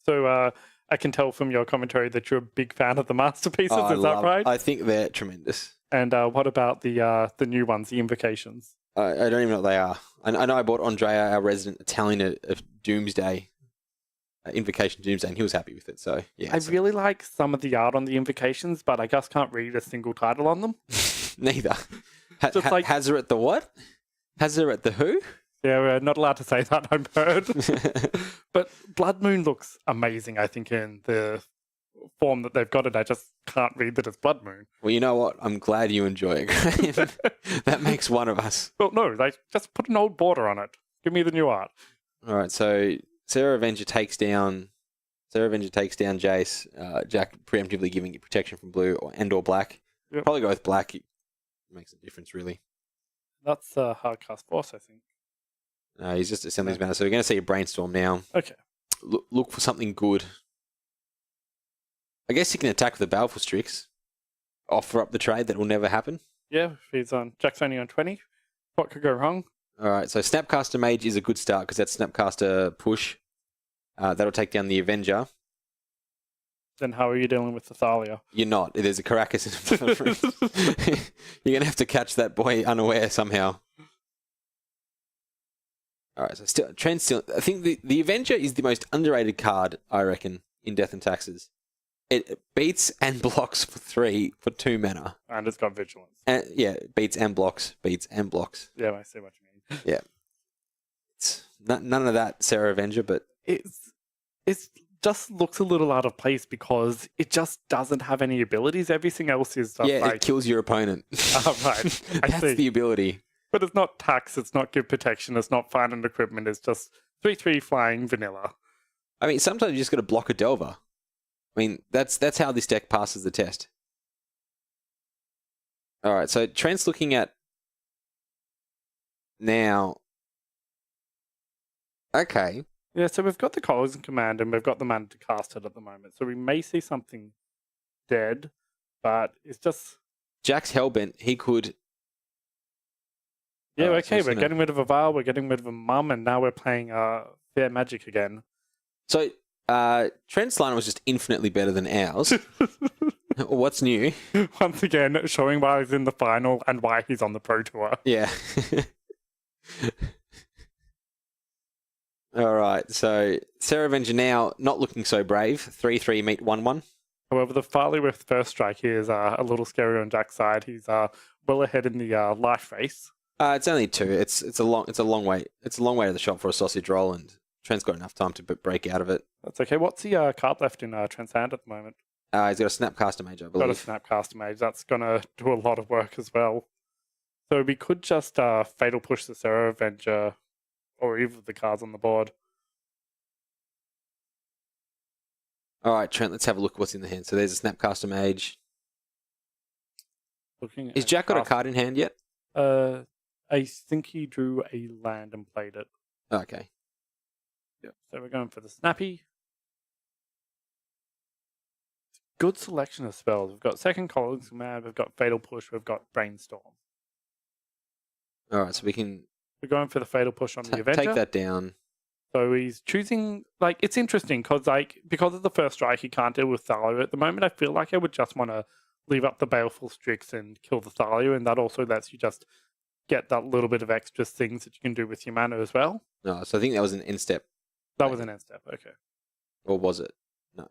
So I can tell from your commentary that you're a big fan of the masterpieces. Is that right? I think they're tremendous. And what about the new ones, the invocations? I don't even know what they are. I know I bought Andrea, our resident Italian, of Doomsday, Invocation Doomsday, and he was happy with it. So yeah, I really like some of the art on the invocations, but I just can't read a single title on them. neither. Just like- Hazaret the what? Hazaret the who? Yeah, we're not allowed to say that, I've heard. But Blood Moon looks amazing, I think, in the form that they've got it. I just can't read that it's Blood Moon. Well, you know what? I'm glad you enjoy it, Graham. That makes one of us. Well, no, like just put an old border on it. Give me the new art. All right, so Sarah Avenger takes down Jace. Jack preemptively giving it protection from blue or black. Yep. Probably go with black. It makes a difference, really. That's a hard cast force, I think. No, he's just Assembly's Banner. So we're going to see a brainstorm now. Okay. Look for something good. I guess he can attack with the Baleful Strix. Offer up the trade that will never happen. Yeah, if he's on Jack's only on 20. What could go wrong? All right, so Snapcaster Mage is a good start because that's Snapcaster push. That'll take down the Avenger. Then how are you dealing with the Thalia? You're not. There's a Caracas in You're going to have to catch that boy unaware somehow. All right, so Trent still... I think the Avenger is the most underrated card, I reckon, in Death and Taxes. It beats and blocks for 2 mana. And it's got Vigilance. And, yeah, beats and blocks. Yeah, I see what you mean. Yeah. It's none of that Sarah Avenger, but... It's just looks a little out of place because it just doesn't have any abilities. Everything else is just it kills your opponent. Right. That's the ability. But it's not tax, it's not give protection, it's not find and equipment, it's just 3/3 flying vanilla. I mean, sometimes you just got to block a Delver. I mean, that's how this deck passes the test. All right, so Trent's looking at now. Okay. Yeah, so we've got the Colors in command and we've got the mana to cast it at the moment. So we may see something dead, but it's just... Jack's Hellbent, he could... Yeah, okay, we're getting rid of a Val, we're getting rid of a Mum, and now we're playing Fair Magic again. So, Trent's line was just infinitely better than ours. What's new? Once again, showing why he's in the final and why he's on the Pro Tour. Yeah. All right, so Sarah Avenger now not looking so brave. 3/3 meet 1/1. However, the Farley with first strike here is a little scary on Jack's side. He's well ahead in the life race. It's only 2. It's a long way. It's a long way to the shop for a sausage roll, and Trent's got enough time to break out of it. That's okay. What's the card left in Trent's hand at the moment? He's got a Snapcaster Mage, I believe. Got a Snapcaster Mage. That's gonna do a lot of work as well. So we could just Fatal Push the Sarah Avenger, or either of the cards on the board. All right, Trent. Let's have a look at what's in the hand. So there's a Snapcaster Mage. Is Jack got a card in hand yet? I think he drew a land and played it. Okay. Yeah. So we're going for the Snappy. Good selection of spells. We've got Second Colors Command, we've got Fatal Push, we've got Brainstorm. All right, so we're going for the Fatal Push on the Avenger. Take that down. So he's choosing, it's interesting because of the first strike, he can't deal with Thalia at the moment. I feel like I would just want to leave up the Baleful Strix and kill the Thalia, and that also lets you just get that little bit of extra things that you can do with your mana as well. No, so I think that was an end step. That was an end step, okay. Or was it? No.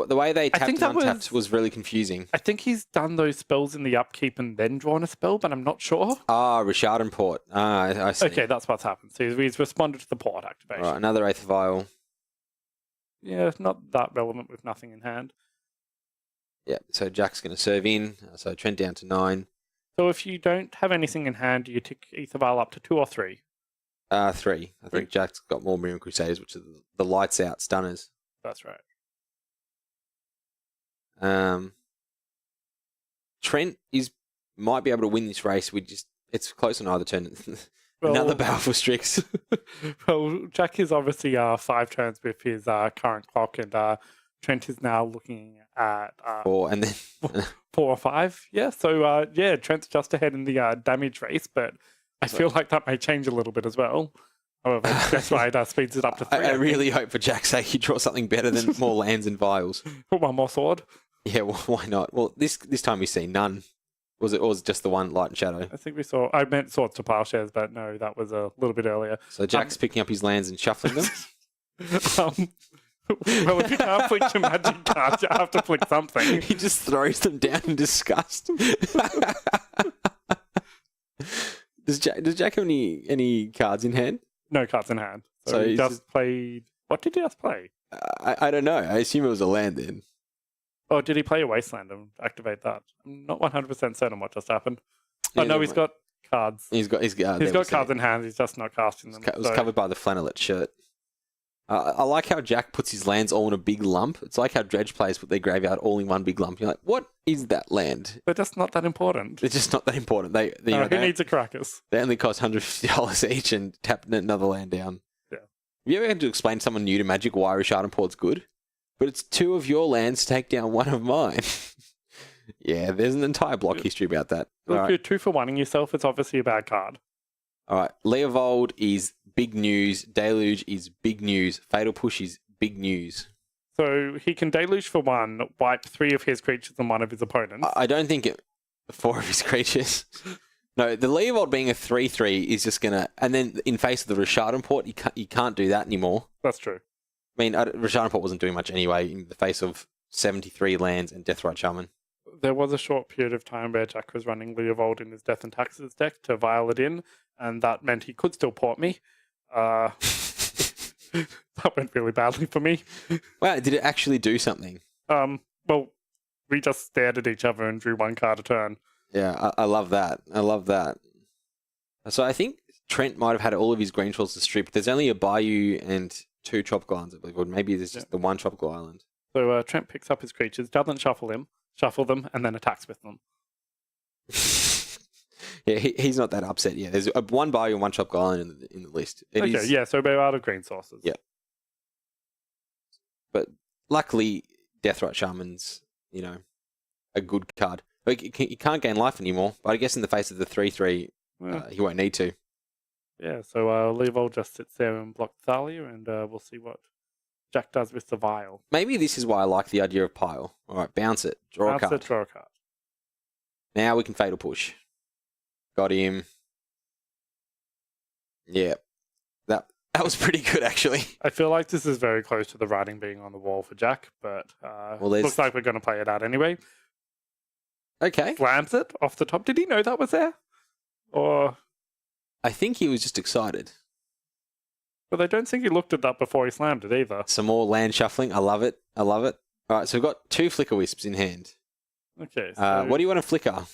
The way they tapped and untapped was really confusing. I think he's done those spells in the upkeep and then drawn a spell, but I'm not sure. Richard and Port. I see. Okay, that's what's happened. So he's responded to the Port activation. All right, another Eighth Vial. Yeah, not that relevant with nothing in hand. Yeah, so Jack's going to serve in. So Trent down to 9. So if you don't have anything in hand, do you tick Ether Vial up to 2 or 3? 3. I think Jack's got more Miriam Crusaders, which are the lights out stunners. That's right. Trent might be able to win this race. It's close on either turn. Another Baleful Strix. Well, Jack is obviously 5 turns with his current clock, and Trent is now looking at 4, and then 4 or 5. Yeah, so Trent's just ahead in the damage race, but I feel like that may change a little bit as well. However, that's why it speeds it up to 3. I really hope for Jack's sake he draws something better than more lands and vials. Put one more sword. Yeah, well, why not? Well, this time we've seen none. Was it just the one Light and Shadow? I think I meant swords to plowshares, but no, that was a little bit earlier. So Jack's picking up his lands and shuffling them? Well, if you can't flick your magic cards, you have to flick something. He just throws them down in disgust. Does Jack have any cards in hand? No cards in hand. So he just played... What did he just play? I don't know. I assume it was a land then. Or did he play a Wasteland and activate that? I'm not 100% certain what just happened. Yeah, Oh, no, he's got cards. He's got cards in hand. He's just not casting them. It was covered by the flannelette shirt. I like how Jack puts his lands all in a big lump. It's like how Dredge players put their graveyard all in one big lump. You're like, what is that land? They're just not that important. They're just not that important. Who needs a Caracas? They only cost $150 each and tap another land down. Yeah. Have you ever had to explain to someone new to Magic why Richard Port's good? But it's 2 of your lands to take down 1 of mine. Yeah, there's an entire block history about that. Look, right. You're 2 for 1ing yourself. It's obviously a bad card. All right. Leovold is big news. Deluge is big news. Fatal Push is big news. So he can Deluge for 1, wipe 3 of his creatures and 1 of his opponents. I don't think 4 of his creatures. No, the Leovold being a 3/3 is just going to... And then in face of the Richard Port, you can't do that anymore. That's true. I mean, Richard Port wasn't doing much anyway in the face of 73 lands and Deathrite Shaman. There was a short period of time where Jack was running Leovold in his Death and Taxes deck to vial it in, and that meant he could still port me. That went really badly for me. Wow, did it actually do something? Well, we just stared at each other and drew 1 card a turn. Yeah, I love that. I love that. So I think Trent might have had all of his green trolls to strip. There's only a Bayou and 2 tropical islands, I believe, or maybe there's just the 1 tropical island. So Trent picks up his creatures, doesn't shuffle them, and then attacks with them. Yeah, he's not that upset yet. There's 1 Bayou and 1 tropical island in the list. So we're out of green sources. Yeah. But luckily, Deathrite Shaman's, a good card. He can't gain life anymore, but I guess in the face of the 3/3, he won't need to. Yeah, so Leovold just sits there and blocks Thalia, and we'll see what Jack does with the vial. Maybe this is why I like the idea of pile. All right, bounce it, draw a card. Draw a card. Now we can Fatal Push. Got him. Yeah, that was pretty good actually. I feel like this is very close to the writing being on the wall for Jack, but looks like we're going to play it out anyway. Okay. Slams it off the top. Did he know that was there? Or... I think he was just excited. But I don't think he looked at that before he slammed it either. Some more land shuffling. I love it. All right, so we've got 2 Flicker Wisps in hand. Okay. So... what do you want to flicker?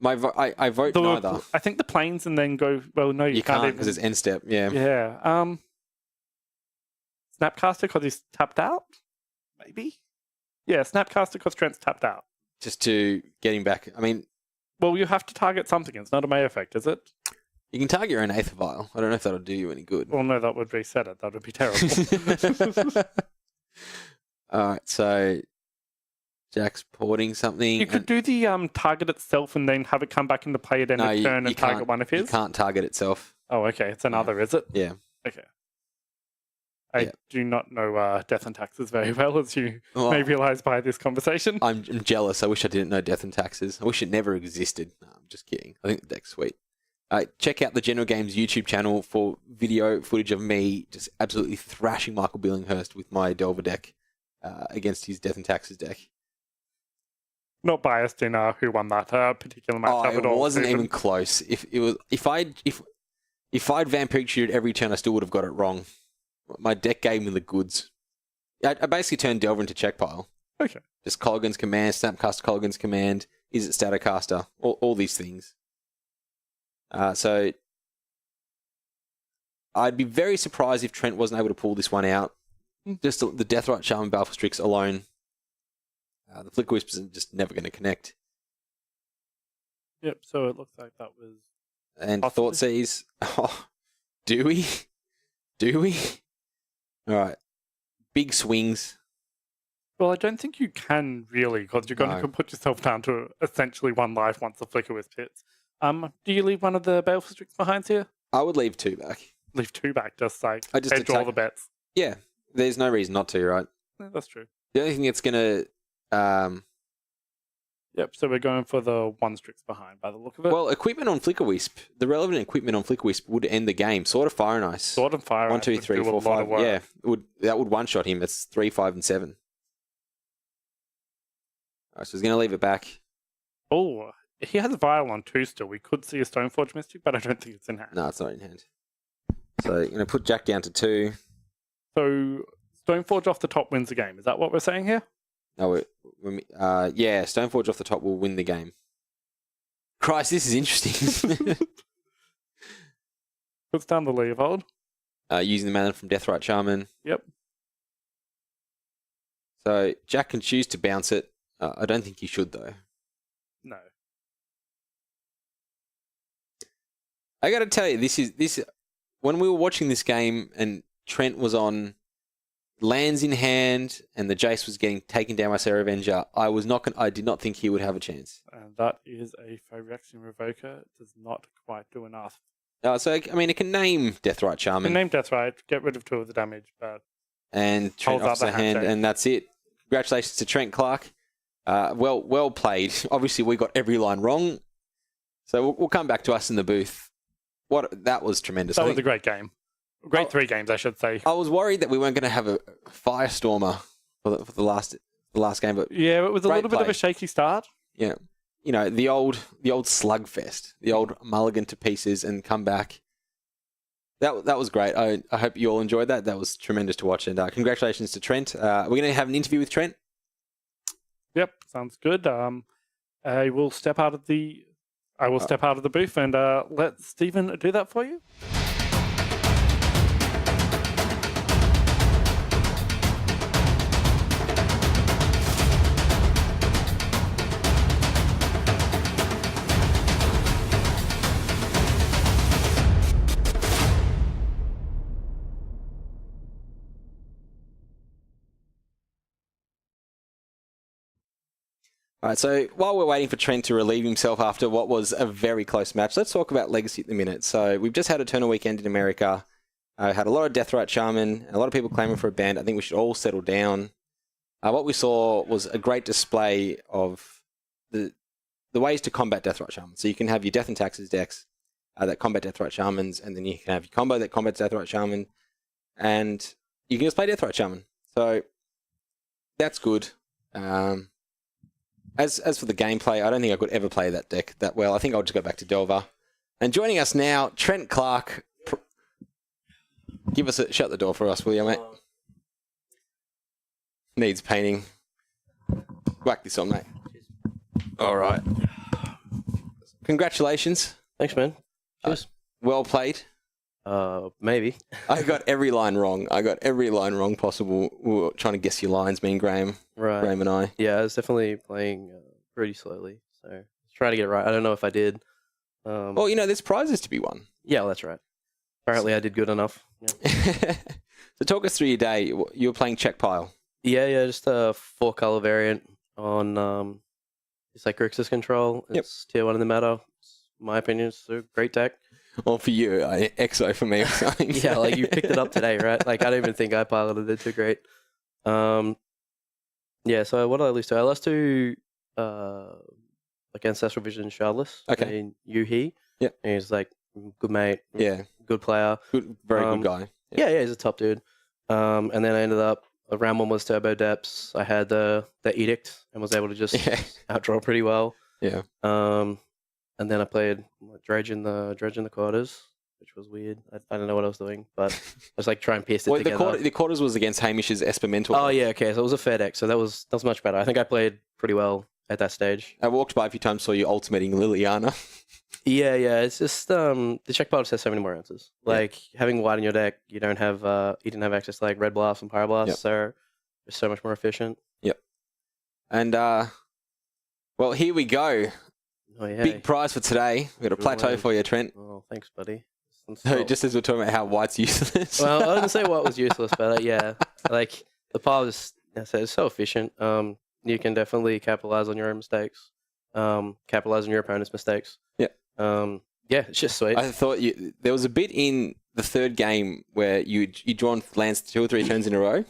I vote neither. I think the planes and then go... Well, no, you can't because it's end step. Yeah. Yeah. Snapcaster because he's tapped out? Maybe? Yeah, Snapcaster because Trent's tapped out. Just to get him back. I mean... Well, you have to target something. It's not a May effect, is it? You can target your own 8th vial. I don't know if that'll do you any good. Well, no, that would reset it. That would be terrible. All right, so Jack's porting something. You could do the target itself and then have it come back into play at end of turn and target one of his? You can't target itself. Oh, okay. It's another, is it? Yeah. Okay. I do not know Death and Taxes very well, as you may realise by this conversation. I'm jealous. I wish I didn't know Death and Taxes. I wish it never existed. No, I'm just kidding. I think the deck's sweet. Check out the General Games YouTube channel for video footage of me just absolutely thrashing Michael Billinghurst with my Delver deck against his Death and Taxes deck. Not biased in who won that particular matchup at all. It wasn't even close. If I'd Vampiric Tutored every turn, I still would have got it wrong. My deck gave me the goods. I basically turned Delver into check pile. Okay. Just Colligan's Command, Snapcaster Colligan's Command, Is it Statocaster? All these things. So I'd be very surprised if Trent wasn't able to pull this one out. Just the Deathrite Shaman Balfour Strix alone. The Flicker Wisps are just never going to connect. Yep, so it looks like that was... And Thoughtseize. Oh, do we? Do we? All right. Big swings. Well, I don't think you can really, because you're going to put yourself down to essentially one life once the Flicker Wisp hits. Do you leave one of the Baleful Strix behinds here? I would leave 2 back. Leave 2 back, just like hedge all the bets. Yeah, there's no reason not to, right? Yeah, that's true. The only thing that's going to... Yep, so we're going for the 1 Strix behind by the look of it. Well, equipment on Flicker Wisp, the relevant equipment on Flicker Wisp would end the game. Sword of Fire and Ice. Sword of Fire and Ice. 1, 2, 3, 4, 5. Yeah, that would one-shot him. It's 3, 5, and 7. All right, so he's going to leave it back. Oh, he has a Vial on 2 still. We could see a Stoneforge Mystic, but I don't think it's in hand. No, it's not in hand. So you're going to put Jack down to 2. So Stoneforge off the top wins the game. Is that what we're saying here? No, yeah, Stoneforge off the top will win the game. Christ, this is interesting. Puts down the Leovold. Using the mana from Deathrite Shaman. Yep. So Jack can choose to bounce it. I don't think he should, though. No. I got to tell you, this. When we were watching this game and Trent was on lands in hand and the Jace was getting taken down by Sarah Avenger, I did not think he would have a chance. And that is a Phyrexian Revoker. It does not quite do enough. So I mean, it can name Deathrite Shaman. Can name Deathrite, get rid of 2 of the damage, but and Trent holds offs the hand, and that's it. Congratulations to Trent Clark. Well played. Obviously, we got every line wrong, so we'll come back to us in the booth. That was tremendous. That was a great game. Great 3 games, I should say. I was worried that we weren't going to have a Firestormer for the last game, but yeah, it was a little bit of a shaky start. Yeah, you know, the old slugfest, the old mulligan to pieces and come back. That was great. I hope you all enjoyed that. That was tremendous to watch, and congratulations to Trent. We're going to have an interview with Trent. Yep, sounds good. I will step out of the booth and let Stephen do that for you. All right, so while we're waiting for Trent to relieve himself after what was a very close match, let's talk about Legacy at the minute. So we've just had Eternal Weekend in America. Had a lot of Deathrite Shaman, a lot of people clamoring for a ban. I think we should all settle down. What we saw was a great display of the ways to combat Deathrite Shaman. So you can have your Death and Taxes decks that combat Deathrite Shamans, and then you can have your combo that combats Deathrite Shaman, and you can just play Deathrite Shaman. So that's good. As for the gameplay, I don't think I could ever play that deck that well. I think I'll just go back to Delver. And joining us now, Trent Clark. Shut the door for us, will you, mate? Needs painting. Whack this on, mate. All right. Congratulations. Thanks, man. Cheers. Well played. Maybe. I got every line wrong. Possible. We were trying to guess your lines, me and Graham. Right. Graham and I. Yeah, I was definitely playing pretty slowly, so trying to get it right. I don't know if I did. Well, there's prizes to be won. Yeah, that's right. Apparently, I did good enough. Yeah. So talk us through your day. You were playing Czech Pile. Yeah, just a 4-color variant on it's like Grixis control. It's tier 1 in the meta. In my opinion, it's a great deck. Well, for you, EXO for me or something. Yeah, like you picked it up today, right? Like I don't even think I piloted it too great. Yeah, so what did I lose to? I lost to like Ancestral Vision Shardless. Okay. And Yuhi. Yep. And he's like good mate. Yeah. Good player. Very good guy. Yeah, he's a top dude. And then I ended up round 1 was Turbo Depths. I had the Edict and was able to just outdraw pretty well. Yeah. And then I played Dredge in the quarters, which was weird. I don't know what I was doing, but I was like trying to piece it together. The quarters was against Hamish's Espamental. Oh yeah, okay. So it was a fair deck. So that was much better. I think I played pretty well at that stage. I walked by a few times, saw you ultimating Liliana. Yeah. It's just the Czech Pile just has so many more answers. Like having white in your deck, you didn't have access to like Red Blast and Pyroblast, so it's so much more efficient. Yep. And well, here we go. Oh yeah. Big prize for today. We've got a plateau for you, Trent. Oh, thanks, buddy. So just as we're talking about how white's useless. Well, I didn't say white was useless, but yeah, like the pile is it's so efficient. You can definitely capitalize on your own mistakes. Capitalize on your opponent's mistakes. Yeah. Yeah, it's just sweet. I thought there was a bit in the third game where you drawn lands 2 or 3 turns in a row.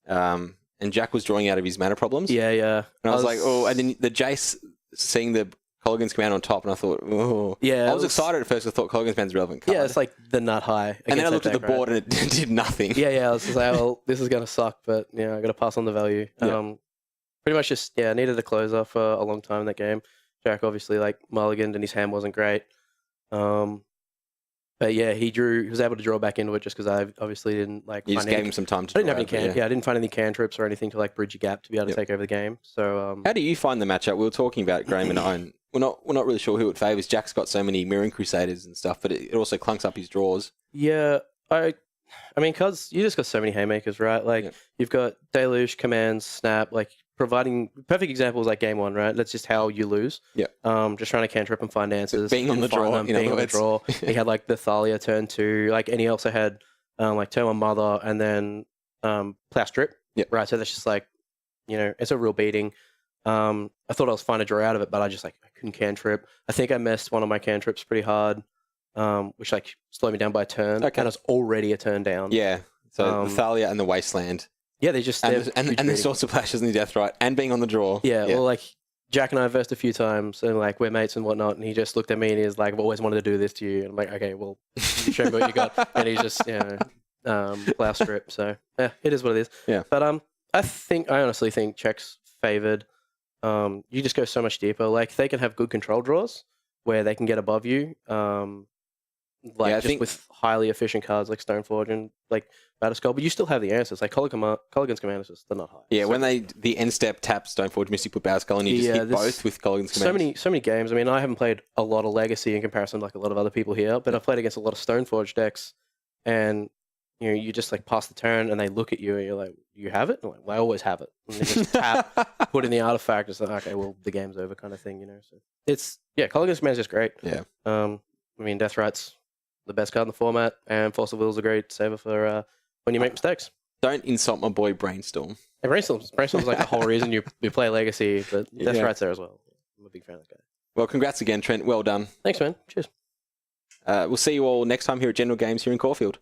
And Jack was drawing out of his mana problems. Yeah. And I was like, oh, and then the Jace seeing the Colligan's Command on top, and I thought, oh. Yeah. I was excited at first. I thought Colligan's Command's a relevant card. Yeah, it's like the nut high. And then I looked at the board and it did nothing. Yeah. I was just like, well, this is going to suck, but I got to pass on the value. Yeah. Pretty much just, I needed a closer for a long time in that game. Jack obviously like mulliganed and his hand wasn't great. But But yeah, he was able to draw back into it just because I obviously didn't like. You just gave him some time to. I didn't have any I didn't find any cantrips or anything to like bridge a gap to be able to take over the game. So how do you find the matchup? We were talking about it, Graham and I. We're not really sure who it favours. Jack's got so many Mirroring Crusaders and stuff, but it also clunks up his draws. Yeah, I mean, cause you just got so many haymakers, right? Like you've got Deluge, Commands, Snap, like providing perfect examples like game 1, right? That's just how you lose. Yeah. Just trying to cantrip and find answers. Being on the draw. Being on the draw. He had like the Thalia turn 2, like, and he also had like turn 1 Mother and then Plow Strip. Yeah. Right. So that's just like, it's a real beating. I thought I was fine to draw out of it, but I couldn't cantrip. I think I missed one of my cantrips pretty hard, which like slowed me down by a turn. Okay. And it's already a turn down. Yeah. So the Thalia and the Wasteland. Yeah, they just and the Source of Flashes and the Death Right and being on the draw. Yeah, well, like Jack and I versed a few times and like we're mates and whatnot, and he just looked at me and he's like, "I've always wanted to do this to you." And I'm like, "Okay, well, show me what you got." And he's just Plow Strip. So yeah, it is what it is. Yeah. But I honestly think Czech's favored. You just go so much deeper. Like they can have good control draws where they can get above you. With highly efficient cards like Stoneforge and like Battle Skull, but you still have the answers. Like Colligan's Command is just they're not high. Yeah, so, when the end step tap Stoneforge, Mystic put Battle Skull, and you just hit both with Colligan's Command. So many games. I mean, I haven't played a lot of Legacy in comparison to like a lot of other people here, but I've played against a lot of Stoneforge decks, and you just like pass the turn and they look at you and you're like, "You have it?" And I'm like, "Well, I always have it." And they just tap, put in the artifact. It's like, okay, well, the game's over, kind of thing. So it's Colligan's Command is just great. Yeah. I mean, Death Right's the best card in the format, and Force of Will is a great saver for when you make mistakes. Don't insult my boy Brainstorm. Yeah, Brainstorm's like the whole reason you play Legacy, but Death Right's there as well. I'm a big fan of that guy. Well, congrats again, Trent. Well done. Thanks, man. Cheers. We'll see you all next time here at General Games here in Caulfield.